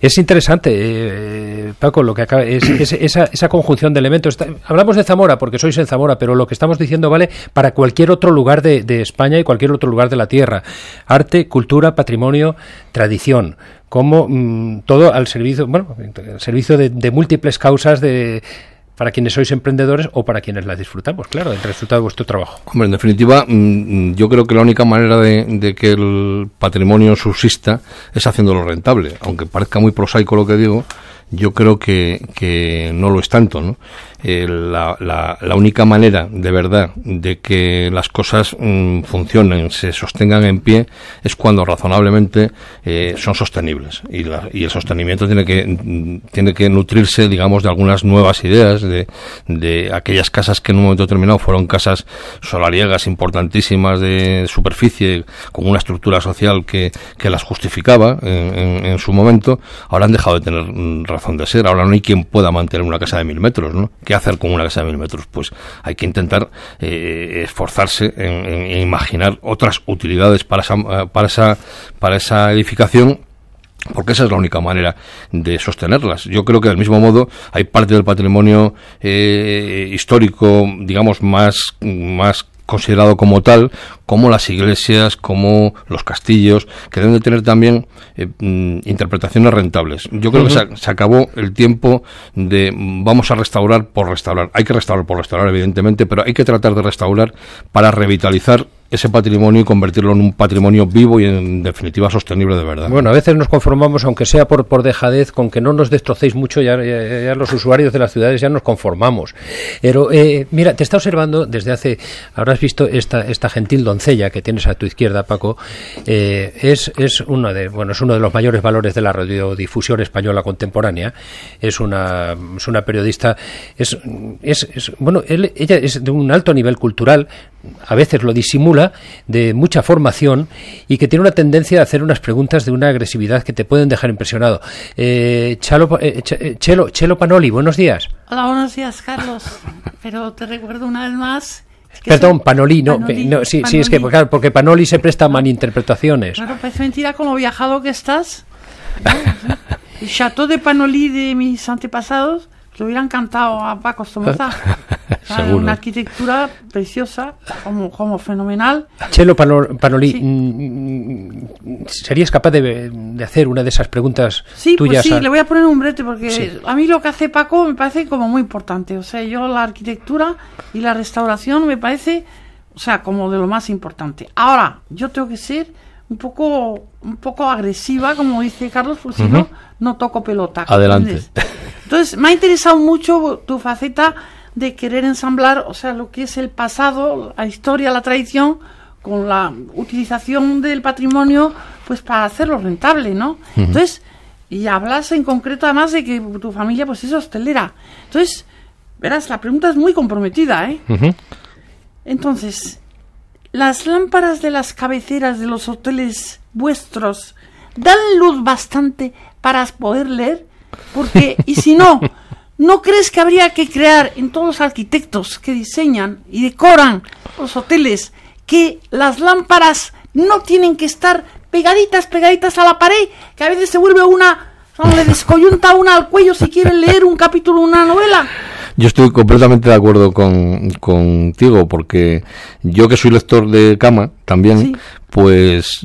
Es interesante, Paco, lo que acaba esa conjunción de elementos. Hablamos de Zamora porque sois en Zamora, pero lo que estamos diciendo vale para cualquier otro lugar de España y cualquier otro lugar de la tierra. Arte, cultura, patrimonio, tradición, como todo al servicio, de múltiples causas para quienes sois emprendedores o para quienes las disfrutamos, claro, del resultado de vuestro trabajo.
Hombre, en definitiva, yo creo que la única manera de que el patrimonio subsista es haciéndolo rentable. Aunque parezca muy prosaico lo que digo, yo creo que no lo es tanto, ¿no? La única manera, de verdad, de que las cosas funcionen, se sostengan en pie, es cuando razonablemente son sostenibles. Y el sostenimiento tiene que nutrirse, digamos, de algunas nuevas ideas, de aquellas casas que en un momento determinado fueron casas solariegas importantísimas de superficie, con una estructura social que las justificaba en su momento, ahora han dejado de tener razón de ser. Ahora no hay quien pueda mantener una casa de 1000 metros, ¿no? ¿Qué hacer con una casa de 1000 metros? Pues hay que intentar esforzarse en imaginar otras utilidades para esa edificación, porque esa es la única manera de sostenerlas. Yo creo que del mismo modo hay parte del patrimonio histórico, digamos, más considerado como tal, como las iglesias, como los castillos, que deben de tener también interpretaciones rentables. Yo creo que se acabó el tiempo de vamos a restaurar por restaurar. Hay que restaurar por restaurar, evidentemente, pero hay que tratar de restaurar para revitalizar ese patrimonio y convertirlo en un patrimonio vivo y en definitiva sostenible de verdad.
Bueno, a veces nos conformamos, aunque sea por dejadez, con que no nos destrocéis mucho, ya los usuarios de las ciudades ya nos conformamos. Pero mira, te está observando desde hace, habrás visto esta gentil doncella que tienes a tu izquierda, Paco, es uno de los mayores valores de la radiodifusión española contemporánea. Es una periodista, ella es de un alto nivel cultural, a veces lo disimula, de mucha formación, y que tiene una tendencia a hacer unas preguntas de una agresividad que te pueden dejar impresionado. Chelo Panoli, buenos días.
Hola, buenos días, Carlos. Pero te recuerdo una vez más...
Perdón, Panoli, sí, es que claro, porque Panoli se presta a malinterpretaciones.
Claro, parece mentira con lo viajado que estás. El chateau de Panoli de mis antepasados que hubiera encantado a Paco Somoza.
Seguro.
Una arquitectura preciosa, como fenomenal.
Chelo Panolí,
Sí.
¿serías capaz de hacer una de esas preguntas
Sí,
tuyas?
pues sí, le voy a poner un brete porque
Sí.
a mí lo que hace Paco me parece como muy importante. O sea, yo la arquitectura y la restauración me parece, o sea, como de lo más importante. Ahora, yo tengo que ser un poco agresiva, como dice Carlos, porque si no toco pelota.
Adelante.
¿Entiendes? Entonces, me ha interesado mucho tu faceta de querer ensamblar, o sea, lo que es el pasado, la historia, la tradición, con la utilización del patrimonio, pues para hacerlo rentable, ¿no? Entonces, y hablas en concreto además de que tu familia pues es hostelera. Entonces, verás, la pregunta es muy comprometida, ¿eh? Entonces, ¿las lámparas de las cabeceras de los hoteles vuestros dan luz bastante para poder leer? Porque, y si no, ¿no crees que habría que crear en todos los arquitectos que diseñan y decoran los hoteles que las lámparas no tienen que estar pegaditas a la pared, que a veces se vuelve le descoyunta una al cuello si quieren leer un capítulo de una novela?
Yo estoy completamente de acuerdo contigo, porque yo, que soy lector de cama también,
Sí.
pues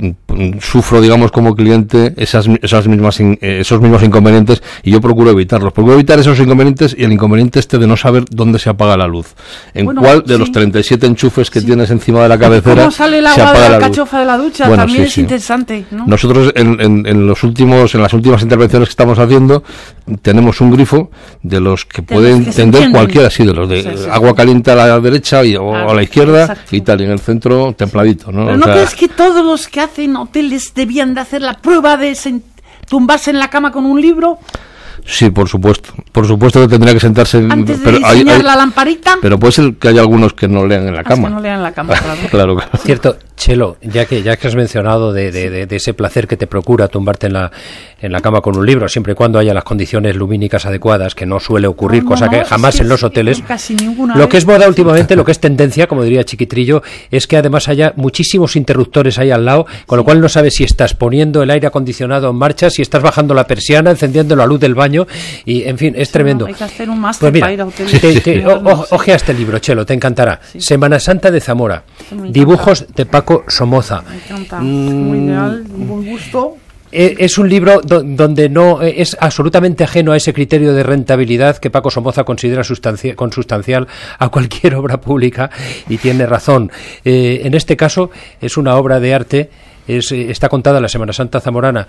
sufro, digamos, como cliente esos mismos inconvenientes, y yo procuro evitarlos. Procuro evitar esos inconvenientes y el inconveniente de no saber dónde se apaga la luz. En
Bueno,
cuál de
sí.
los 37 enchufes que tienes encima de la cabecera
¿Cómo sale el
se
agua
apaga
de la
la luz.
cachofa de la ducha?
Bueno,
También
sí,
es
sí.
interesante, ¿no?
Nosotros en las últimas intervenciones que estamos haciendo tenemos un grifo de los que puede
los que se
entender
entienden.
cualquiera, sí, de los de
Sí.
agua caliente a la derecha o
Claro,
a la izquierda,
exacto.
y tal, y en el centro templadito, ¿no?
Pero
O
¿no
sea,
crees que todos los que hacen hoteles debían de hacer la prueba de tumbarse en la cama con un libro
sí, por supuesto que tendría que sentarse,
antes de
pero
diseñar la lamparita?
pero puede ser que haya algunos que no lean en la
Es
cama.
que no lean en la cama, claro.
Claro.
Cierto, Chelo, ya que has mencionado de ese placer que te procura tumbarte en la cama con un libro, siempre y cuando haya las condiciones lumínicas adecuadas, que no suele ocurrir, cosa que jamás en los hoteles.
Casi ninguna
Lo
vez.
que es moda últimamente, lo que es tendencia, como diría Chiquitrillo, es que además haya muchísimos interruptores ahí al lado, con lo cual no sabes si estás poniendo el aire acondicionado en marcha, si estás bajando la persiana, encendiendo la luz del baño, y en fin, es tremendo.
Hay que hacer un máster
Pues mira,
para ir a hoteles.
ojea este libro, Chelo, te encantará.
Sí.
Semana Santa de Zamora,
Me encanta.
dibujos de Paco Somoza.
Me encanta. Muy ideal, muy gusto.
Es un libro donde no es absolutamente ajeno a ese criterio de rentabilidad que Paco Somoza considera consustancial a cualquier obra pública, y tiene razón. En este caso es una obra de arte. Está contada la Semana Santa zamorana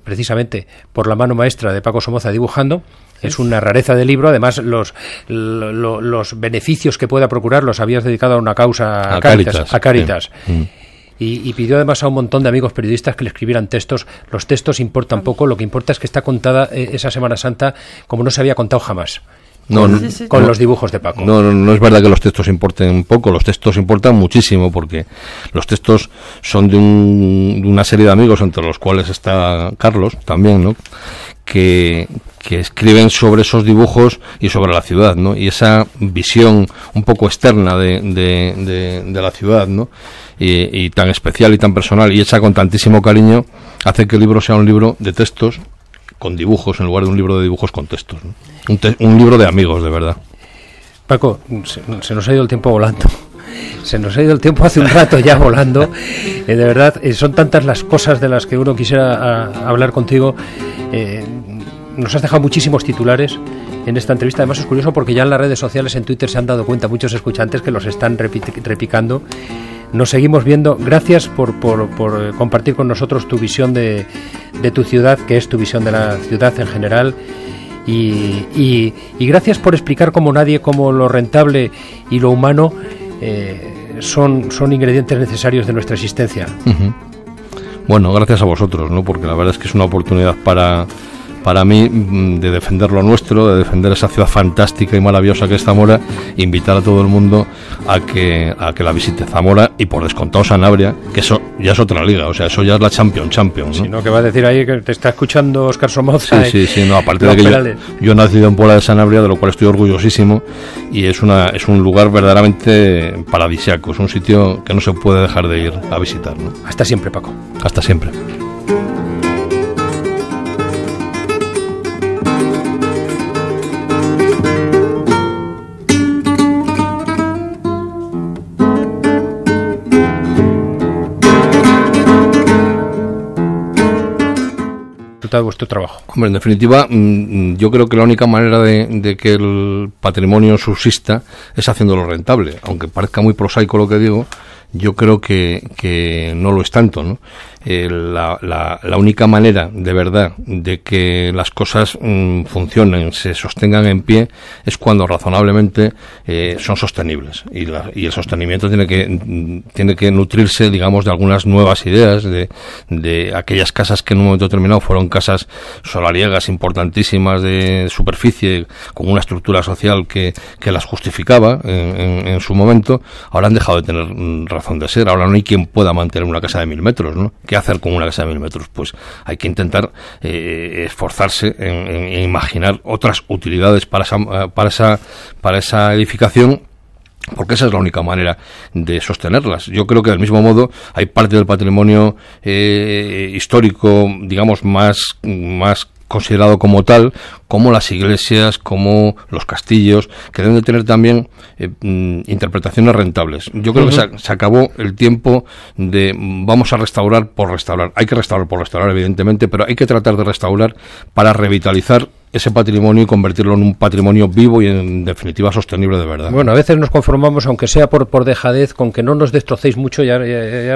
precisamente por la mano maestra de Paco Somoza dibujando. Es una rareza de libro. Además, los beneficios que pueda procurar los habías dedicado a una causa, a Cáritas.
Sí.
Y pidió además a un montón de amigos periodistas que le escribieran textos. Los textos importan poco, lo que importa es que está contada esa Semana Santa como no se había contado jamás. Con los dibujos de Paco.
No es verdad que los textos importen poco, los textos importan muchísimo, porque los textos son de una serie de amigos, entre los cuales está Carlos también, ¿no? Que escriben sobre esos dibujos y sobre la ciudad, ¿no? Y esa visión un poco externa de la ciudad, ¿no? Y tan especial y tan personal, y hecha con tantísimo cariño, hace que el libro sea un libro de textos con dibujos en lugar de un libro de dibujos con textos, ¿no? Un libro de amigos, de verdad.
Paco, se nos ha ido el tiempo volando. Se nos ha ido el tiempo hace un rato ya volando. De verdad, son tantas las cosas de las que uno quisiera hablar contigo. Nos has dejado muchísimos titulares en esta entrevista. Además es curioso porque ya en las redes sociales, en Twitter, se han dado cuenta muchos escuchantes que los están repicando. Nos seguimos viendo. Gracias por compartir con nosotros tu visión de tu ciudad, que es tu visión de la ciudad en general. Y gracias por explicar como nadie cómo lo rentable y lo humano son ingredientes necesarios de nuestra existencia.
Uh-huh. Bueno, gracias a vosotros, ¿no? Porque la verdad es que es una oportunidad para mí de defender lo nuestro, de defender esa ciudad fantástica y maravillosa que es Zamora, invitar a todo el mundo a que la visite. Zamora y por descontado Sanabria, que eso ya es otra liga, o sea, eso ya es la Champions, ¿no?
Sí, ¿no? Que va a decir ahí que te está escuchando Óscar Somoza.
Sí, no, aparte de que yo he nacido en Puebla de Sanabria, de lo cual estoy orgullosísimo, y es un lugar verdaderamente paradisíaco, es un sitio que no se puede dejar de ir a visitar, ¿no?
Hasta siempre, Paco.
Hasta siempre.
resultado de vuestro trabajo.
Hombre, en definitiva, yo creo que la única manera de que el patrimonio subsista es haciéndolo rentable. Aunque parezca muy prosaico lo que digo, yo creo que no lo es tanto, ¿no? La única manera, de verdad, de que las cosas funcionen, se sostengan en pie, es cuando razonablemente son sostenibles. Y el sostenimiento tiene que nutrirse, digamos, de algunas nuevas ideas, de aquellas casas que en un momento determinado fueron casas solariegas importantísimas de superficie, con una estructura social que las justificaba en su momento. Ahora han dejado de tener razón de ser. Ahora no hay quien pueda mantener una casa de 1000 metros, ¿no? ¿Qué hacer con una casa de 1000 metros? Pues hay que intentar esforzarse en imaginar otras utilidades para esa edificación, porque esa es la única manera de sostenerlas. Yo creo que del mismo modo hay parte del patrimonio histórico, digamos, más considerado como tal, como las iglesias, como los castillos, que deben de tener también interpretaciones rentables. Yo creo que se acabó el tiempo de vamos a restaurar por restaurar. Hay que restaurar por restaurar, evidentemente, pero hay que tratar de restaurar para revitalizar ese patrimonio y convertirlo en un patrimonio vivo y, en definitiva, sostenible de verdad.
Bueno, a veces nos conformamos, aunque sea por dejadez, con que no nos destrocéis mucho, ya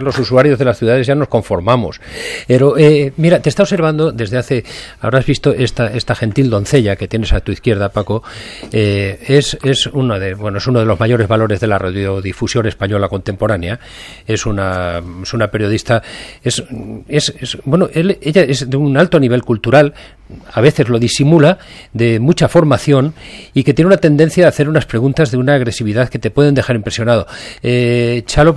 los usuarios de las ciudades ya nos conformamos. Pero, mira, te está observando desde hace... Habrás visto esta gentil doncella que tienes a tu izquierda, Paco. Es uno de los mayores valores de la radiodifusión española contemporánea. Es una periodista... ella es de un alto nivel cultural, a veces lo disimula, de mucha formación, y que tiene una tendencia a hacer unas preguntas de una agresividad que te pueden dejar impresionado. Chelo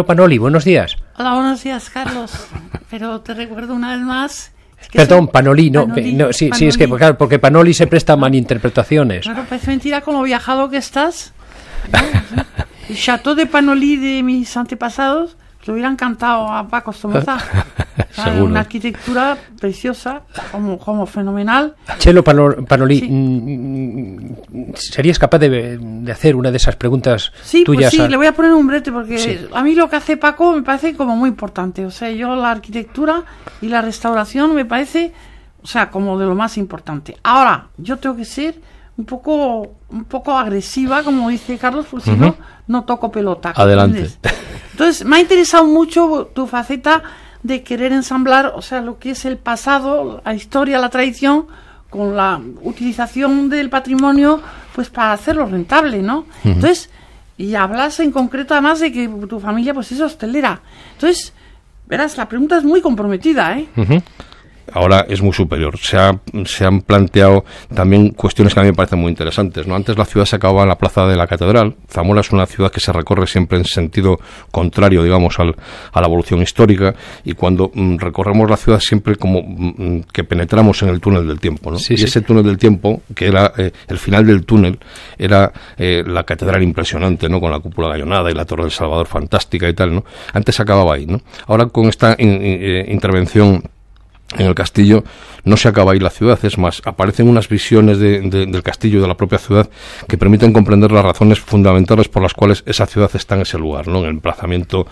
Panoli, buenos días.
Hola, buenos días, Carlos. Pero te recuerdo una vez más...
Perdón, Panoli, sí, es que claro, porque Panoli se presta a malinterpretaciones.
Claro, parece mentira con lo viajado que estás. El Chateau de Panoli de mis antepasados le hubiera encantado a Paco Somoza.
Seguro.
Una arquitectura preciosa, como fenomenal.
Chelo Panoli, ¿serías capaz de hacer una de esas preguntas tuyas?
Pues sí, le voy a poner un brete, porque
sí,
a mí lo que hace Paco me parece como muy importante. O sea, yo la arquitectura y la restauración me parece, o sea, como de lo más importante. Ahora, yo tengo que ser un poco agresiva, como dice Carlos, porque si no toco pelota.
Adelante.
¿Entiendes? Entonces, me ha interesado mucho tu faceta de querer ensamblar, o sea, lo que es el pasado, la historia, la tradición, con la utilización del patrimonio, pues para hacerlo rentable, ¿no? Entonces, y hablas en concreto además de que tu familia pues es hostelera. Entonces, verás, la pregunta es muy comprometida, ¿eh?
Ahora es muy superior. Se han planteado también cuestiones que a mí me parecen muy interesantes, ¿no? Antes la ciudad se acababa en la plaza de la Catedral. Zamora es una ciudad que se recorre siempre en sentido contrario, digamos, a la evolución histórica, y cuando recorremos la ciudad siempre como que penetramos en el túnel del tiempo, ¿no? Sí, y ese túnel del tiempo, que era el final del túnel, era la Catedral impresionante, ¿no? Con la cúpula gallonada y la Torre del Salvador fantástica y tal, ¿no? Antes se acababa ahí, ¿no? Ahora con esta intervención en el castillo no se acaba ahí la ciudad, es más, aparecen unas visiones del castillo y de la propia ciudad que permiten comprender las razones fundamentales por las cuales esa ciudad está en ese lugar, ¿no? En el emplazamiento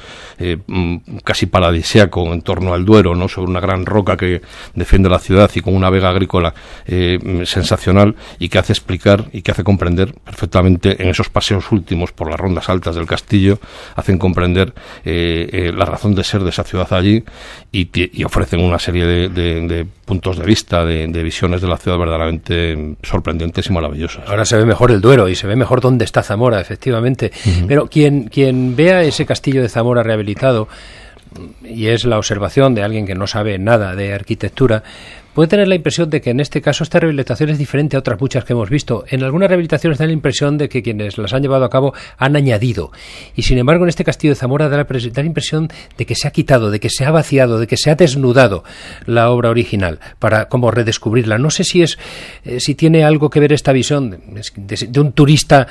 casi paradisíaco en torno al Duero, ¿no? Sobre una gran roca que defiende la ciudad y con una vega agrícola sensacional, y que hace explicar y que hace comprender perfectamente en esos paseos últimos por las rondas altas del castillo, hacen comprender la razón de ser de esa ciudad allí, y ofrecen una serie de puntos de vista, de visiones de la ciudad verdaderamente sorprendentes y maravillosas.
Ahora se ve mejor el Duero y se ve mejor dónde está Zamora, efectivamente. Pero quien vea ese castillo de Zamora rehabilitado, y es la observación de alguien que no sabe nada de arquitectura, puede tener la impresión de que en este caso esta rehabilitación es diferente a otras muchas que hemos visto. En algunas rehabilitaciones da la impresión de que quienes las han llevado a cabo han añadido, y sin embargo en este castillo de Zamora da la impresión de que se ha quitado, de que se ha vaciado, de que se ha desnudado la obra original para como redescubrirla. No sé si tiene algo que ver esta visión de un turista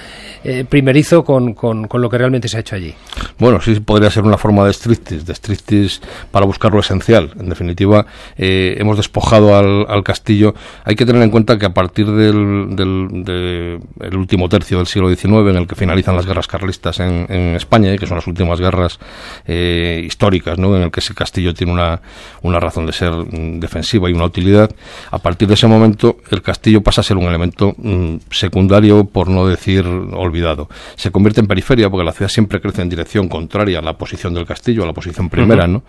primerizo con lo que realmente se ha hecho allí.
Bueno, sí podría ser una forma de striptease para buscar lo esencial. En definitiva, hemos despojado respecto al castillo, hay que tener en cuenta que a partir del último tercio del siglo XIX, en el que finalizan las guerras carlistas en España, que son las últimas guerras históricas, ¿no?, en el que ese castillo tiene una razón de ser defensiva y una utilidad, a partir de ese momento el castillo pasa a ser un elemento secundario, por no decir olvidado. Se convierte en periferia porque la ciudad siempre crece en dirección contraria a la posición del castillo, a la posición primera, ¿no?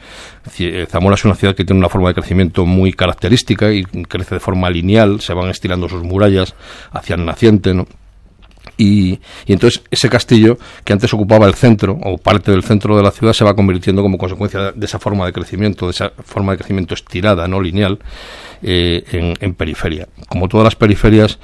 Zamora es una ciudad que tiene una forma de crecimiento muy característica y crece de forma lineal, se van estirando sus murallas hacia el naciente, ¿no? Y entonces ese castillo, que antes ocupaba el centro o parte del centro de la ciudad, se va convirtiendo como consecuencia de esa forma de crecimiento, estirada, no lineal, en periferia. Como todas las periferias,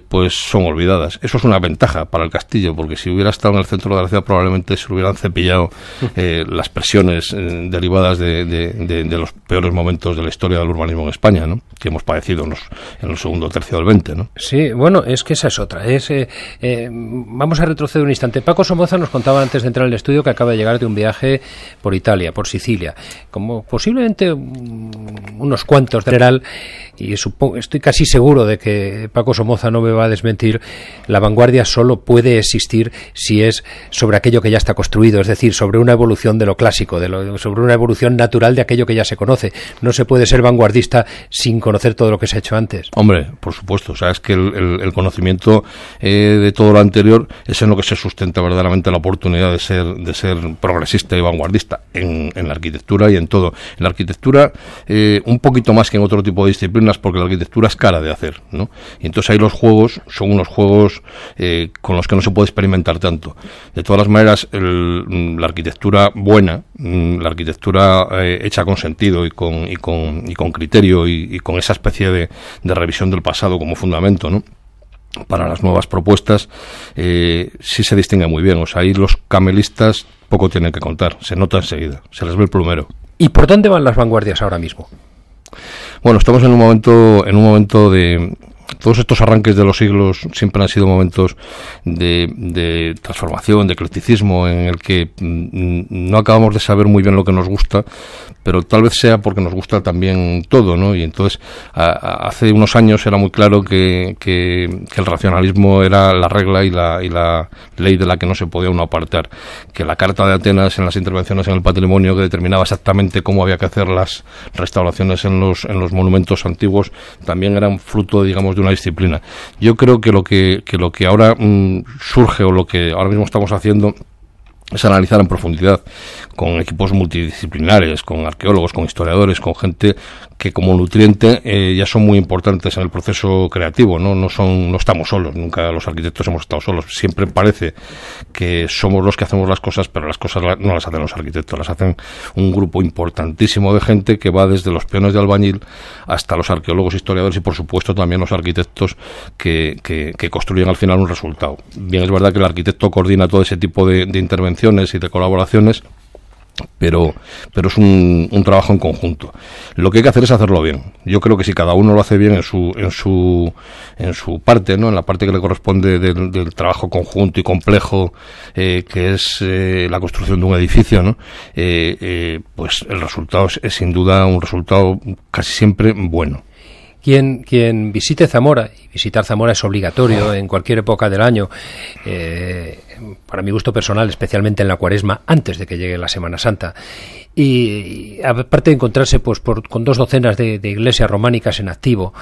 pues son olvidadas. Eso es una ventaja para el castillo, porque si hubiera estado en el centro de la ciudad probablemente se hubieran cepillado las presiones derivadas de los peores momentos de la historia del urbanismo en España, ¿no?, que hemos padecido en el segundo tercio del 20, ¿no?
Sí, bueno, es que esa es otra. Vamos a retroceder un instante. Paco Somoza nos contaba antes de entrar al estudio que acaba de llegar de un viaje por Italia, por Sicilia, como posiblemente unos cuantos de general, y estoy casi seguro de que Paco Somoza no me va a desmentir. La vanguardia solo puede existir si es sobre aquello que ya está construido, es decir, sobre una evolución de lo clásico, sobre una evolución natural de aquello que ya se conoce. No se puede ser vanguardista sin conocer todo lo que se ha hecho antes.
Hombre, por supuesto, o sea, es que el conocimiento de todo lo anterior es en lo que se sustenta verdaderamente la oportunidad de ser progresista y vanguardista en la arquitectura y en todo. En la arquitectura, un poquito más que en otro tipo de disciplinas, porque la arquitectura es cara de hacer, ¿no? Y entonces ahí los juegos son unos juegos con los que no se puede experimentar tanto. De todas las maneras, la arquitectura buena, la arquitectura hecha con sentido y con criterio y con esa especie de revisión del pasado como fundamento, ¿no?, para las nuevas propuestas, sí se distingue muy bien. O sea, ahí los camelistas poco tienen que contar, se nota enseguida, se les ve el plumero.
¿Y por dónde van las vanguardias ahora mismo?
Bueno, estamos en un momento de... Todos estos arranques de los siglos siempre han sido momentos de transformación, de eclecticismo, en el que no acabamos de saber muy bien lo que nos gusta, pero tal vez sea porque nos gusta también todo, ¿no? Y entonces, hace unos años era muy claro que el racionalismo era la regla y la ley de la que no se podía uno apartar, que la Carta de Atenas en las intervenciones en el patrimonio, que determinaba exactamente cómo había que hacer las restauraciones en los monumentos antiguos, también eran fruto, digamos, de una disciplina. Yo creo que lo que ahora surge, o lo que ahora mismo estamos haciendo, es analizar en profundidad, con equipos multidisciplinares, con arqueólogos, con historiadores, con gente que como nutriente ya son muy importantes en el proceso creativo, no estamos solos, nunca los arquitectos hemos estado solos, siempre parece que somos los que hacemos las cosas, pero las cosas no las hacen los arquitectos, las hacen un grupo importantísimo de gente que va desde los peones de albañil hasta los arqueólogos, historiadores y por supuesto también los arquitectos que construyen al final un resultado. Bien, es verdad que el arquitecto coordina todo ese tipo de intervenciones y de colaboraciones, pero es un trabajo en conjunto. Lo que hay que hacer es hacerlo bien. Yo creo que si cada uno lo hace bien en su parte, ¿no?, en la parte que le corresponde del trabajo conjunto y complejo, que es la construcción de un edificio, ¿no?, pues el resultado es sin duda un resultado casi siempre bueno.
Quien visite Zamora, y visitar Zamora es obligatorio en cualquier época del año, para mi gusto personal, especialmente en la Cuaresma, antes de que llegue la Semana Santa, y aparte de encontrarse con 2 docenas de iglesias románicas en activo,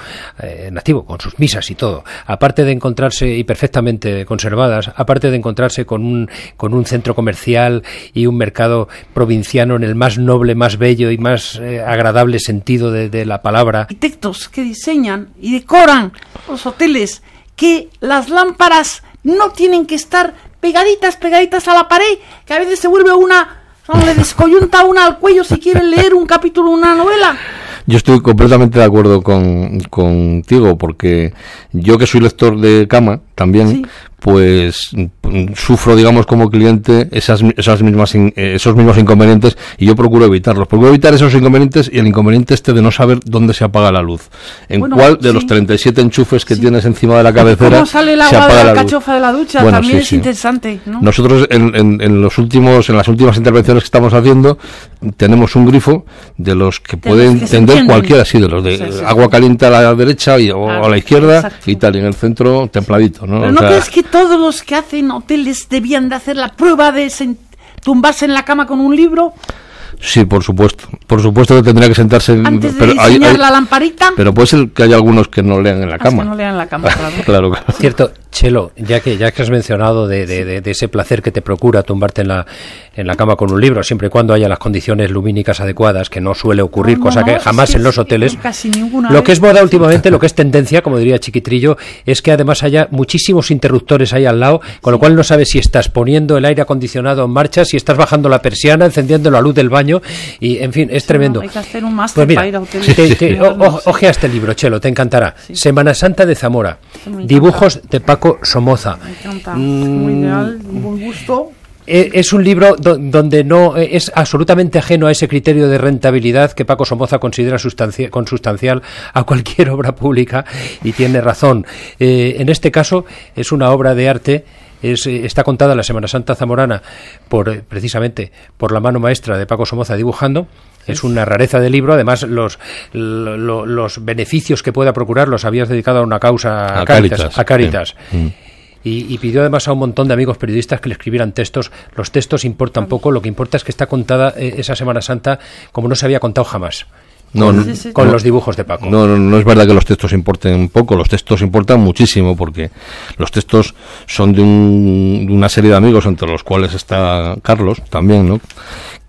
con sus misas y todo, aparte de encontrarse, y perfectamente conservadas, aparte de encontrarse con un centro comercial y un mercado provinciano en el más noble, más bello y más agradable sentido de la palabra.
Arquitectos que diseñan y decoran los hoteles, que las lámparas no tienen que estar pegaditas a la pared, que a veces se vuelve le descoyunta una al cuello si quiere leer un capítulo de una novela.
Yo estoy completamente de acuerdo contigo, porque yo, que soy lector de cama, también,
Sí.
pues sufro, digamos, como cliente esos mismos inconvenientes, y yo procuro evitarlos. Procuro evitar esos inconvenientes y el inconveniente de no saber dónde se apaga la luz. En
Bueno,
cuál de
sí.
los 37 enchufes que
Sí.
tienes encima de la cabecera
¿Cómo sale el
se
agua
apaga
de la
la luz?
alcachofa de la ducha?
Bueno,
También
sí,
es
sí.
interesante, ¿no?
Nosotros en las últimas intervenciones que estamos haciendo tenemos un grifo de los que
De
pueden
los que se
tender
entienden.
cualquiera, sí, de los de
Sí, sí.
agua caliente a la derecha o a la izquierda,
Exacto.
y tal, y en el centro templadito, ¿no?
Pero
O
¿no
sea,
crees que todos los que hacen hoteles debían de hacer la prueba de tumbarse en la cama con un libro
sí, por supuesto que tendría que sentarse
antes de
pero
diseñar la lamparita?
pero puede ser que haya algunos que no lean en la
Ah, es
cama.
que no lean en la cama, claro.
Claro.
Cierto, Chelo, ya que has mencionado de ese placer que te procura tumbarte en la cama con un libro, siempre y cuando haya las condiciones lumínicas adecuadas, que no suele ocurrir,
No,
cosa que
es
jamás
que
en los
sí,
hoteles.
casi ninguna
Lo que
vez.
es moda últimamente, lo que es tendencia, como diría Chiquitrillo, es que además haya muchísimos interruptores ahí al lado, con lo cual no sabes si estás poniendo el aire acondicionado en marcha, si estás bajando la persiana, encendiendo la luz del baño, y en fin, es tremendo.
Hay que hacer un máster
Pues mira,
para ir a hoteles.
ojea este libro, Chelo, te encantará.
Sí.
Semana Santa de Zamora,
Sí, me encanta.
dibujos de Paco Somoza.
Me encanta, muy ideal, buen gusto.
Es un libro donde no es absolutamente ajeno a ese criterio de rentabilidad que Paco Somoza considera consustancial a cualquier obra pública, y tiene razón. En este caso es una obra de arte. Está contada la Semana Santa zamorana precisamente por la mano maestra de Paco Somoza dibujando. Es una rareza de libro. Además, los beneficios que pueda procurar los habías dedicado a una causa, a Cáritas.
Sí.
Y pidió además a un montón de amigos periodistas que le escribieran textos. Los textos importan poco, lo que importa es que está contada esa Semana Santa como no se había contado jamás.
No,
Con los dibujos de Paco.
No es verdad que los textos importen poco, los textos importan muchísimo, porque los textos son de una serie de amigos, entre los cuales está Carlos también, ¿no?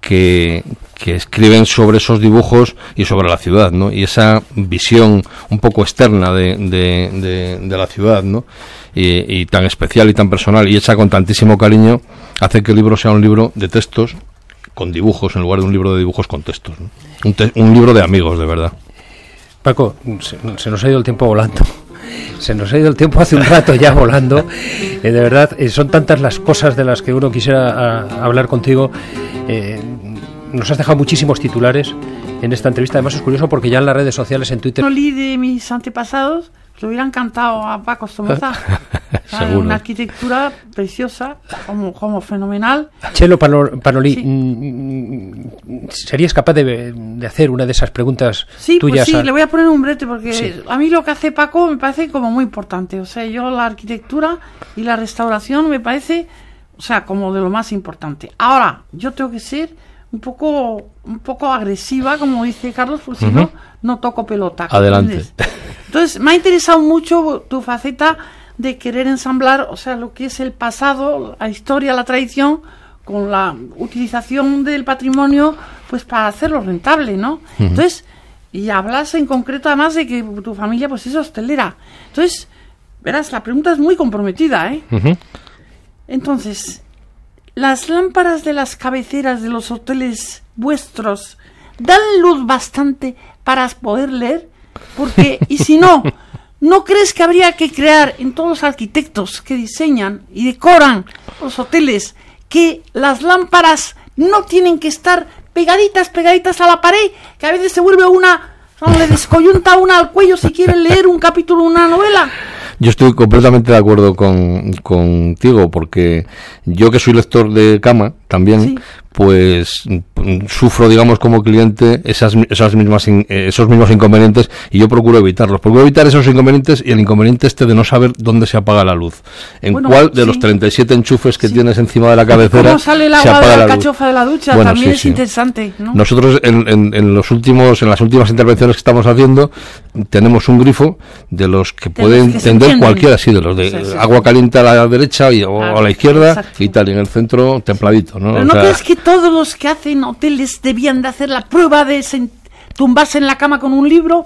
Que escriben sobre esos dibujos y sobre la ciudad, ¿no? Y esa visión un poco externa de la ciudad, ¿no? Y tan especial y tan personal, y hecha con tantísimo cariño, hace que el libro sea un libro de textos con dibujos en lugar de un libro de dibujos con textos, ¿no? Un libro de amigos, de verdad.
Paco, se nos ha ido el tiempo volando. Se nos ha ido el tiempo hace un rato ya volando. De verdad, son tantas las cosas de las que uno quisiera hablar contigo. Nos has dejado muchísimos titulares en esta entrevista. Además es curioso porque ya en las redes sociales, en Twitter...
No leí de mis antepasados, le hubiera encantado a Paco Somoza.
Seguro.
Una arquitectura preciosa, como fenomenal.
Chelo Panolí,
Sí.
¿serías capaz de hacer una de esas preguntas
Sí,
tuyas?
pues sí, le voy a poner un brete porque
Sí.
a mí lo que hace Paco me parece como muy importante. O sea, yo la arquitectura y la restauración me parece, o sea, como de lo más importante. Ahora, yo tengo que ser un poco agresiva, como dice Carlos, porque si no toco pelota.
Adelante.
¿Entiendes? Entonces, me ha interesado mucho tu faceta de querer ensamblar, o sea, lo que es el pasado, la historia, la tradición, con la utilización del patrimonio, pues para hacerlo rentable, ¿no? Entonces, y hablas en concreto además de que tu familia pues es hostelera. Entonces, verás, la pregunta es muy comprometida, ¿eh? Entonces, ¿las lámparas de las cabeceras de los hoteles vuestros dan luz bastante para poder leer? Porque, y si no, ¿no crees que habría que crear en todos los arquitectos que diseñan y decoran los hoteles que las lámparas no tienen que estar pegaditas a la pared, que a veces se vuelve le descoyunta una al cuello si quiere leer un capítulo de una novela?
Yo estoy completamente de acuerdo contigo, porque yo, que soy lector de cama también,
Sí.
pues sufro, digamos, como cliente esos mismos inconvenientes, y yo procuro evitarlos. Procuro evitar esos inconvenientes y el inconveniente de no saber dónde se apaga la luz. En
Bueno,
cuál de
sí.
los 37 enchufes que
Sí.
tienes encima de la cabecera
¿Cómo sale el
se
agua de
apaga
la
la luz.
alcachofa de la ducha?
Bueno,
También
sí,
es
sí.
interesante, ¿no?
Nosotros en las últimas intervenciones que estamos haciendo tenemos un grifo de los que pueden
los que se
tender
entienden.
cualquiera, sí, de los de
Sí, sí.
agua caliente a la derecha o
Claro,
a la izquierda,
exacto.
y tal, y en el centro templadito, ¿no?
Pero
O
¿no
sea,
crees que todos los que hacen hoteles debían de hacer la prueba de tumbarse en la cama con un libro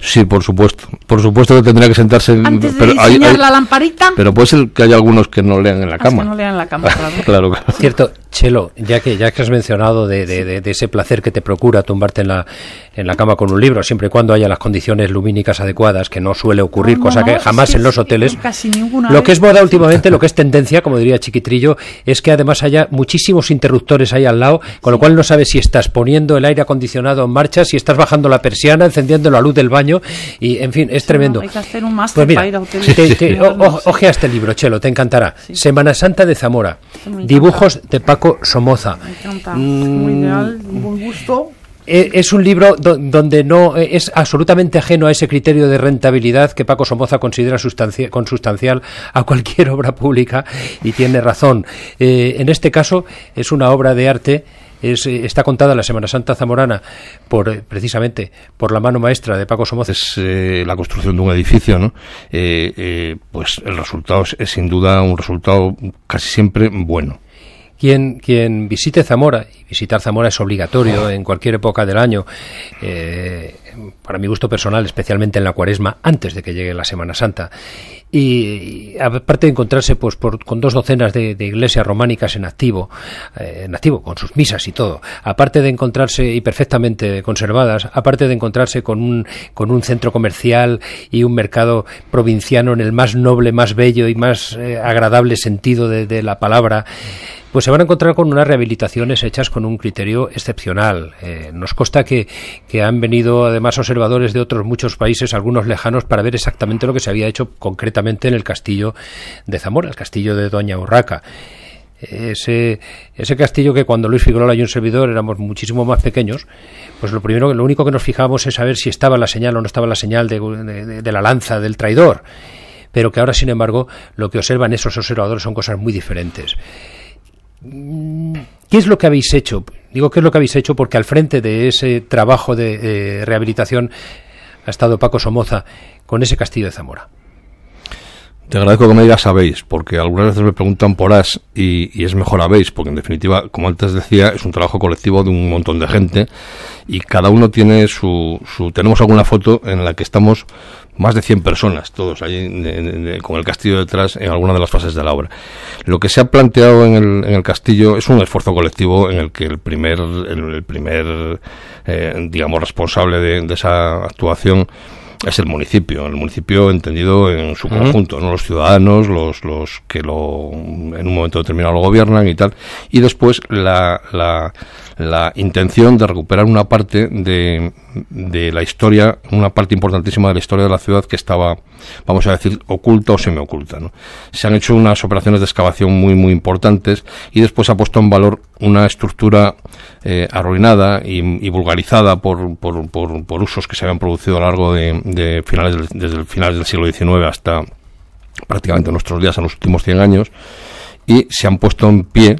Sí, por supuesto que tendría que sentarse
antes de diseñar la lamparita.
Pero puede ser que haya algunos que no lean en la cama.
Que no lean en la cama,
claro.
Cierto, Chelo, ya que has mencionado de ese placer que te procura tumbarte en la cama con un libro, siempre y cuando haya las condiciones lumínicas adecuadas, que no suele ocurrir, cosa que jamás en los hoteles.
Casi ninguna
lo
vez.
que es moda últimamente, lo que es tendencia, como diría Chiquitrillo, es que además haya muchísimos interruptores ahí al lado, con lo cual no sabes si estás poniendo el aire acondicionado en marcha, si estás bajando la persiana, encendiendo la luz del baño, y en fin, es tremendo.
Hay que hacer un máster para ir a hoteles.
Ojea este libro, Chelo, te encantará.
Sí.
Semana Santa de Zamora, dibujos de Paco Somoza.
Me encanta, muy ideal, buen gusto.
Es un libro donde no es absolutamente ajeno a ese criterio de rentabilidad que Paco Somoza considera consustancial a cualquier obra pública, y tiene razón. En este caso es una obra de arte. Está contada la Semana Santa zamorana precisamente por la mano maestra de Paco Somoza.
Es la construcción de un edificio, ¿no? Pues el resultado es sin duda un resultado casi siempre bueno.
Quien visite Zamora, y visitar Zamora es obligatorio en cualquier época del año, para mi gusto personal, especialmente en la Cuaresma, antes de que llegue la Semana Santa, y aparte de encontrarse con 2 docenas de iglesias románicas en activo, con sus misas y todo, aparte de encontrarse y perfectamente conservadas, aparte de encontrarse con un centro comercial y un mercado provinciano en el más noble, más bello y más agradable sentido de la palabra, pues se van a encontrar con unas rehabilitaciones hechas con un criterio excepcional. Nos consta que han venido además observadores de otros muchos países, algunos lejanos, para ver exactamente lo que se había hecho concretamente en el castillo de Zamora, el castillo de Doña Urraca. Ese castillo que cuando Luis Figueroa y un servidor éramos muchísimo más pequeños, pues lo único que nos fijábamos es saber si estaba la señal o no estaba la señal de la lanza del traidor, pero que ahora, sin embargo, lo que observan esos observadores son cosas muy diferentes. ¿Qué es lo que habéis hecho? Digo, ¿qué es lo que habéis hecho? Porque al frente de ese trabajo de rehabilitación ha estado Paco Somoza con ese castillo de Zamora.
Te agradezco que me digas sabéis, porque algunas veces me preguntan por as y es mejor habéis, porque en definitiva, como antes decía, es un trabajo colectivo de un montón de gente y cada uno tiene tenemos alguna foto en la que estamos más de 100 personas, todos ahí con el castillo detrás en alguna de las fases de la obra. Lo que se ha planteado en el castillo es un esfuerzo colectivo en el que el primer digamos, responsable de esa actuación es el municipio entendido en su conjunto, ¿no? Los ciudadanos, los que en un momento determinado lo gobiernan y tal, y después la intención de recuperar una parte de la historia, una parte importantísima de la historia de la ciudad que estaba, vamos a decir, oculta o semioculta, ¿no? Se han hecho unas operaciones de excavación muy muy importantes y después se ha puesto en valor una estructura arruinada y vulgarizada por usos que se habían producido a lo largo desde finales del siglo XIX hasta prácticamente nuestros días, en los últimos 100 años, y se han puesto en pie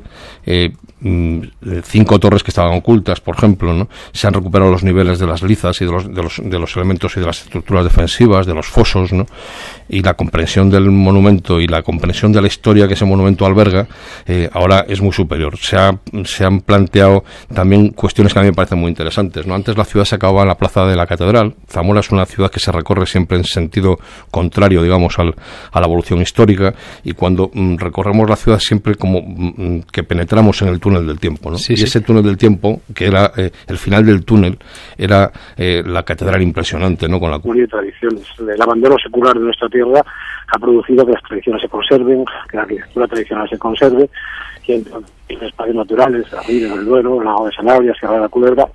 5 torres que estaban ocultas, por ejemplo, ¿no? Se han recuperado los niveles de las lizas y de los elementos y de las estructuras defensivas, de los fosos, ¿no? Y la comprensión del monumento y la comprensión de la historia que ese monumento alberga ahora es muy superior. Se han planteado también cuestiones que a mí me parecen muy interesantes, ¿no? Antes la ciudad se acababa en la plaza de la catedral. Zamora es una ciudad que se recorre siempre en sentido contrario, digamos, a la evolución histórica, y cuando recorremos la ciudad siempre como que penetramos en el túnel del tiempo, ¿no?
Sí,
y ese túnel del tiempo, que era el final del túnel, era la catedral impresionante, ¿no? Con la
y tradiciones. El abandono secular de nuestra tierra ha producido que las tradiciones se conserven, que la arquitectura tradicional se conserve, y en espacios naturales, Río del Duero, Lago de Sanabria, Sierra de la Culebra,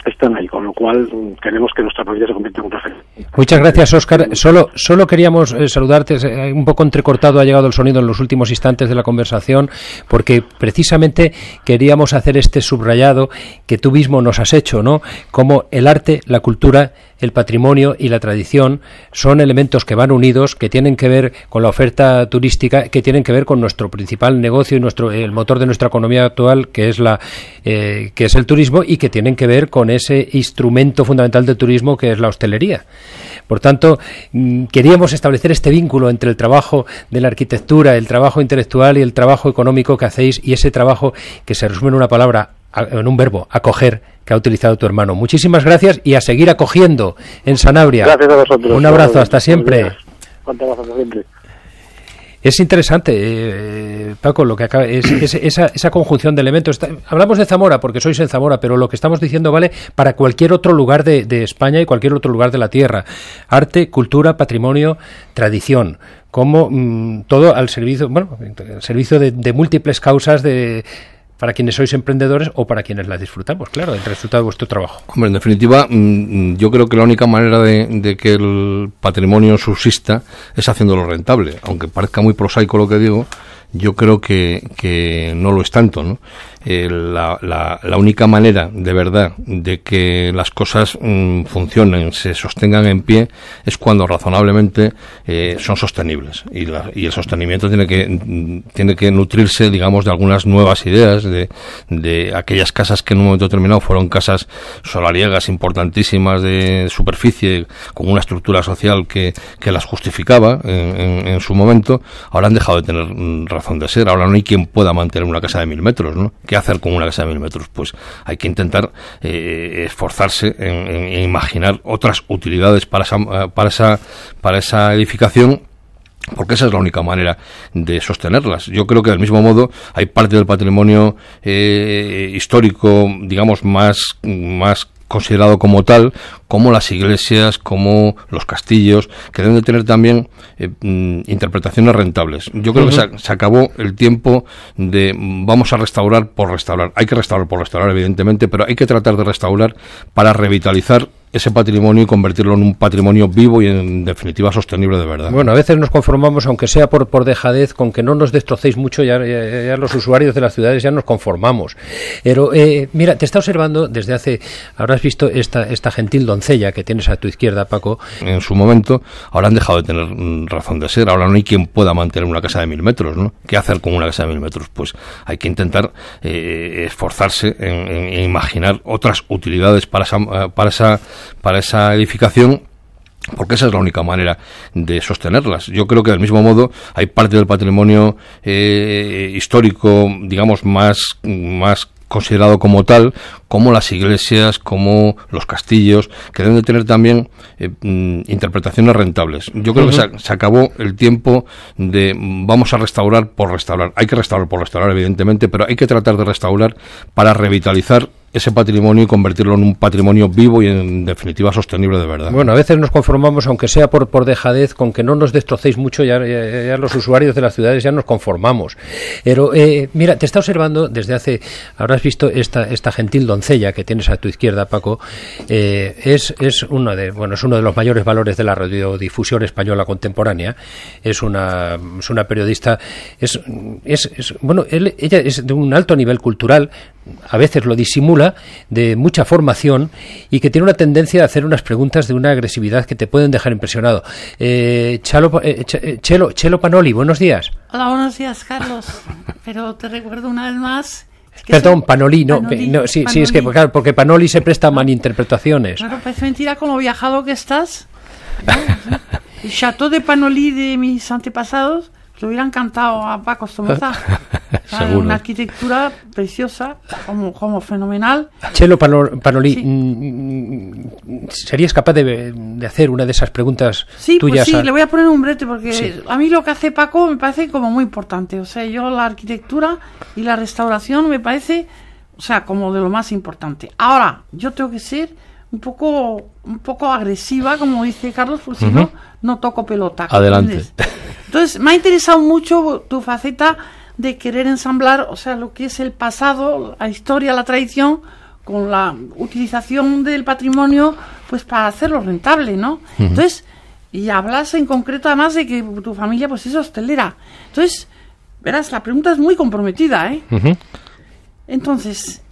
están ahí, con lo cual queremos que nuestra provincia se convierta en un referente.
Muchas gracias, Óscar. Solo queríamos saludarte, un poco entrecortado ha llegado el sonido en los últimos instantes de la conversación, porque precisamente queríamos hacer este subrayado que tú mismo nos has hecho, ¿no? Como el arte, la cultura, el patrimonio y la tradición son elementos que van unidos, que tienen que ver con la oferta turística, que tienen que ver con nuestro principal negocio y el motor de nuestra economía actual, que es el turismo, y que tienen que ver con ese instrumento fundamental del turismo que es la hostelería. Por tanto, queríamos establecer este vínculo entre el trabajo de la arquitectura, el trabajo intelectual y el trabajo económico que hacéis, y ese trabajo que se resume en una palabra: en un verbo, acoger, que ha utilizado tu hermano. Muchísimas gracias y a seguir acogiendo en Sanabria.
Gracias a vosotros.
Un abrazo, hasta siempre.
Un abrazo, hasta siempre.
Es interesante, Paco, lo que acaba, esa conjunción de elementos. Hablamos de Zamora porque sois en Zamora, pero lo que estamos diciendo vale para cualquier otro lugar de España y cualquier otro lugar de la tierra. Arte, cultura, patrimonio, tradición, como todo al servicio, al servicio de múltiples causas para quienes sois emprendedores o para quienes las disfrutamos, claro, del resultado de vuestro trabajo.
Hombre, en definitiva, yo creo que la única manera de que el patrimonio subsista es haciéndolo rentable. Aunque parezca muy prosaico lo que digo, yo creo que no lo es tanto, ¿no? La única manera, de verdad, de que las cosas funcionen, se sostengan en pie, es cuando razonablemente son sostenibles. Y el sostenimiento tiene que nutrirse, digamos, de algunas nuevas ideas, de aquellas casas que en un momento determinado fueron casas solariegas importantísimas de superficie, con una estructura social que las justificaba en su momento, ahora han dejado de tener razón de ser. Ahora no hay quien pueda mantener una casa de 1000 metros, ¿no? ¿Qué hacer con una casa de 1000 metros? Pues hay que intentar esforzarse en imaginar otras utilidades para esa edificación, porque esa es la única manera de sostenerlas. Yo creo que del mismo modo hay parte del patrimonio histórico, digamos, más considerado como tal, como las iglesias, como los castillos, que deben de tener también interpretaciones rentables. Yo creo que se acabó el tiempo de vamos a restaurar por restaurar. Hay que restaurar por restaurar, evidentemente, pero hay que tratar de restaurar para revitalizar ese patrimonio y convertirlo en un patrimonio vivo y en definitiva sostenible de verdad.
Bueno, a veces nos conformamos, aunque sea por dejadez, con que no nos destrocéis mucho, ya los usuarios de las ciudades ya nos conformamos. Pero mira, te está observando desde hace, habrás visto esta gentil doncella que tienes a tu izquierda, Paco.
En su momento, ahora han dejado de tener razón de ser. Ahora no hay quien pueda mantener una casa de 1000 metros, ¿no? ¿Qué hacer con una casa de 1000 metros? Pues hay que intentar esforzarse en imaginar otras utilidades para esa edificación, porque esa es la única manera de sostenerlas. Yo creo que del mismo modo hay parte del patrimonio histórico, digamos, más considerado como tal, como las iglesias, como los castillos, que deben de tener también interpretaciones rentables. Yo creo que se acabó el tiempo de vamos a restaurar por restaurar. Hay que restaurar por restaurar, evidentemente, pero hay que tratar de restaurar para revitalizar ese patrimonio y convertirlo en un patrimonio vivo y en definitiva sostenible de verdad.
Bueno, a veces nos conformamos, aunque sea por dejadez, con que no nos destrocéis mucho, ya los usuarios de las ciudades ya nos conformamos. Pero mira, te está observando desde hace, habrás visto esta gentil doncella que tienes a tu izquierda, Paco. Es uno de los mayores valores de la radiodifusión española contemporánea. Es una periodista, ella es de un alto nivel cultural, a veces lo disimula, de mucha formación, y que tiene una tendencia a hacer unas preguntas de una agresividad que te pueden dejar impresionado. Chelo Panoli, buenos días.
Hola, buenos días, Carlos. Pero te recuerdo una vez más...
Perdón, Panoli, sí, es que claro, porque Panoli se presta a malinterpretaciones.
Claro, parece mentira con lo viajado que estás. El Chateau de Panoli de mis antepasados le hubieran cantado a Paco Somoza.
Seguro.
Una arquitectura preciosa, como fenomenal.
Chelo Panoli, ¿serías capaz de hacer una de esas preguntas tuyas?
Pues sí, le voy a poner un brete porque a mí lo que hace Paco me parece como muy importante. O sea, yo la arquitectura y la restauración me parece, o sea, como de lo más importante. Ahora, yo tengo que ser un poco agresiva, como dice Carlos, porque si no toco pelota.
Adelante.
¿Entiendes? Entonces, me ha interesado mucho tu faceta de querer ensamblar, o sea, lo que es el pasado, la historia, la tradición, con la utilización del patrimonio, pues para hacerlo rentable, ¿no? Entonces, y hablas en concreto además de que tu familia pues es hostelera. Entonces, verás, la pregunta es muy comprometida, ¿eh? Entonces,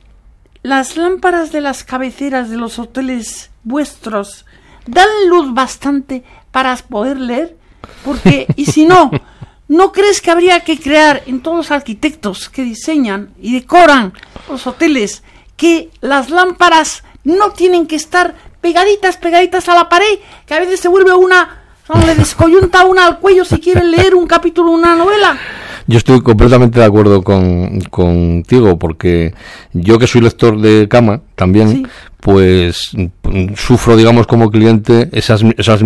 ¿las lámparas de las cabeceras de los hoteles vuestros dan luz bastante para poder leer? Porque, y si no, ¿no crees que habría que crear en todos los arquitectos que diseñan y decoran los hoteles que las lámparas no tienen que estar pegaditas a la pared, que a veces se vuelve le descoyunta una al cuello si quiere leer un capítulo de una novela?
Yo estoy completamente de acuerdo contigo, porque yo, que soy lector de cama también,
Sí.
pues sufro, digamos, como cliente esas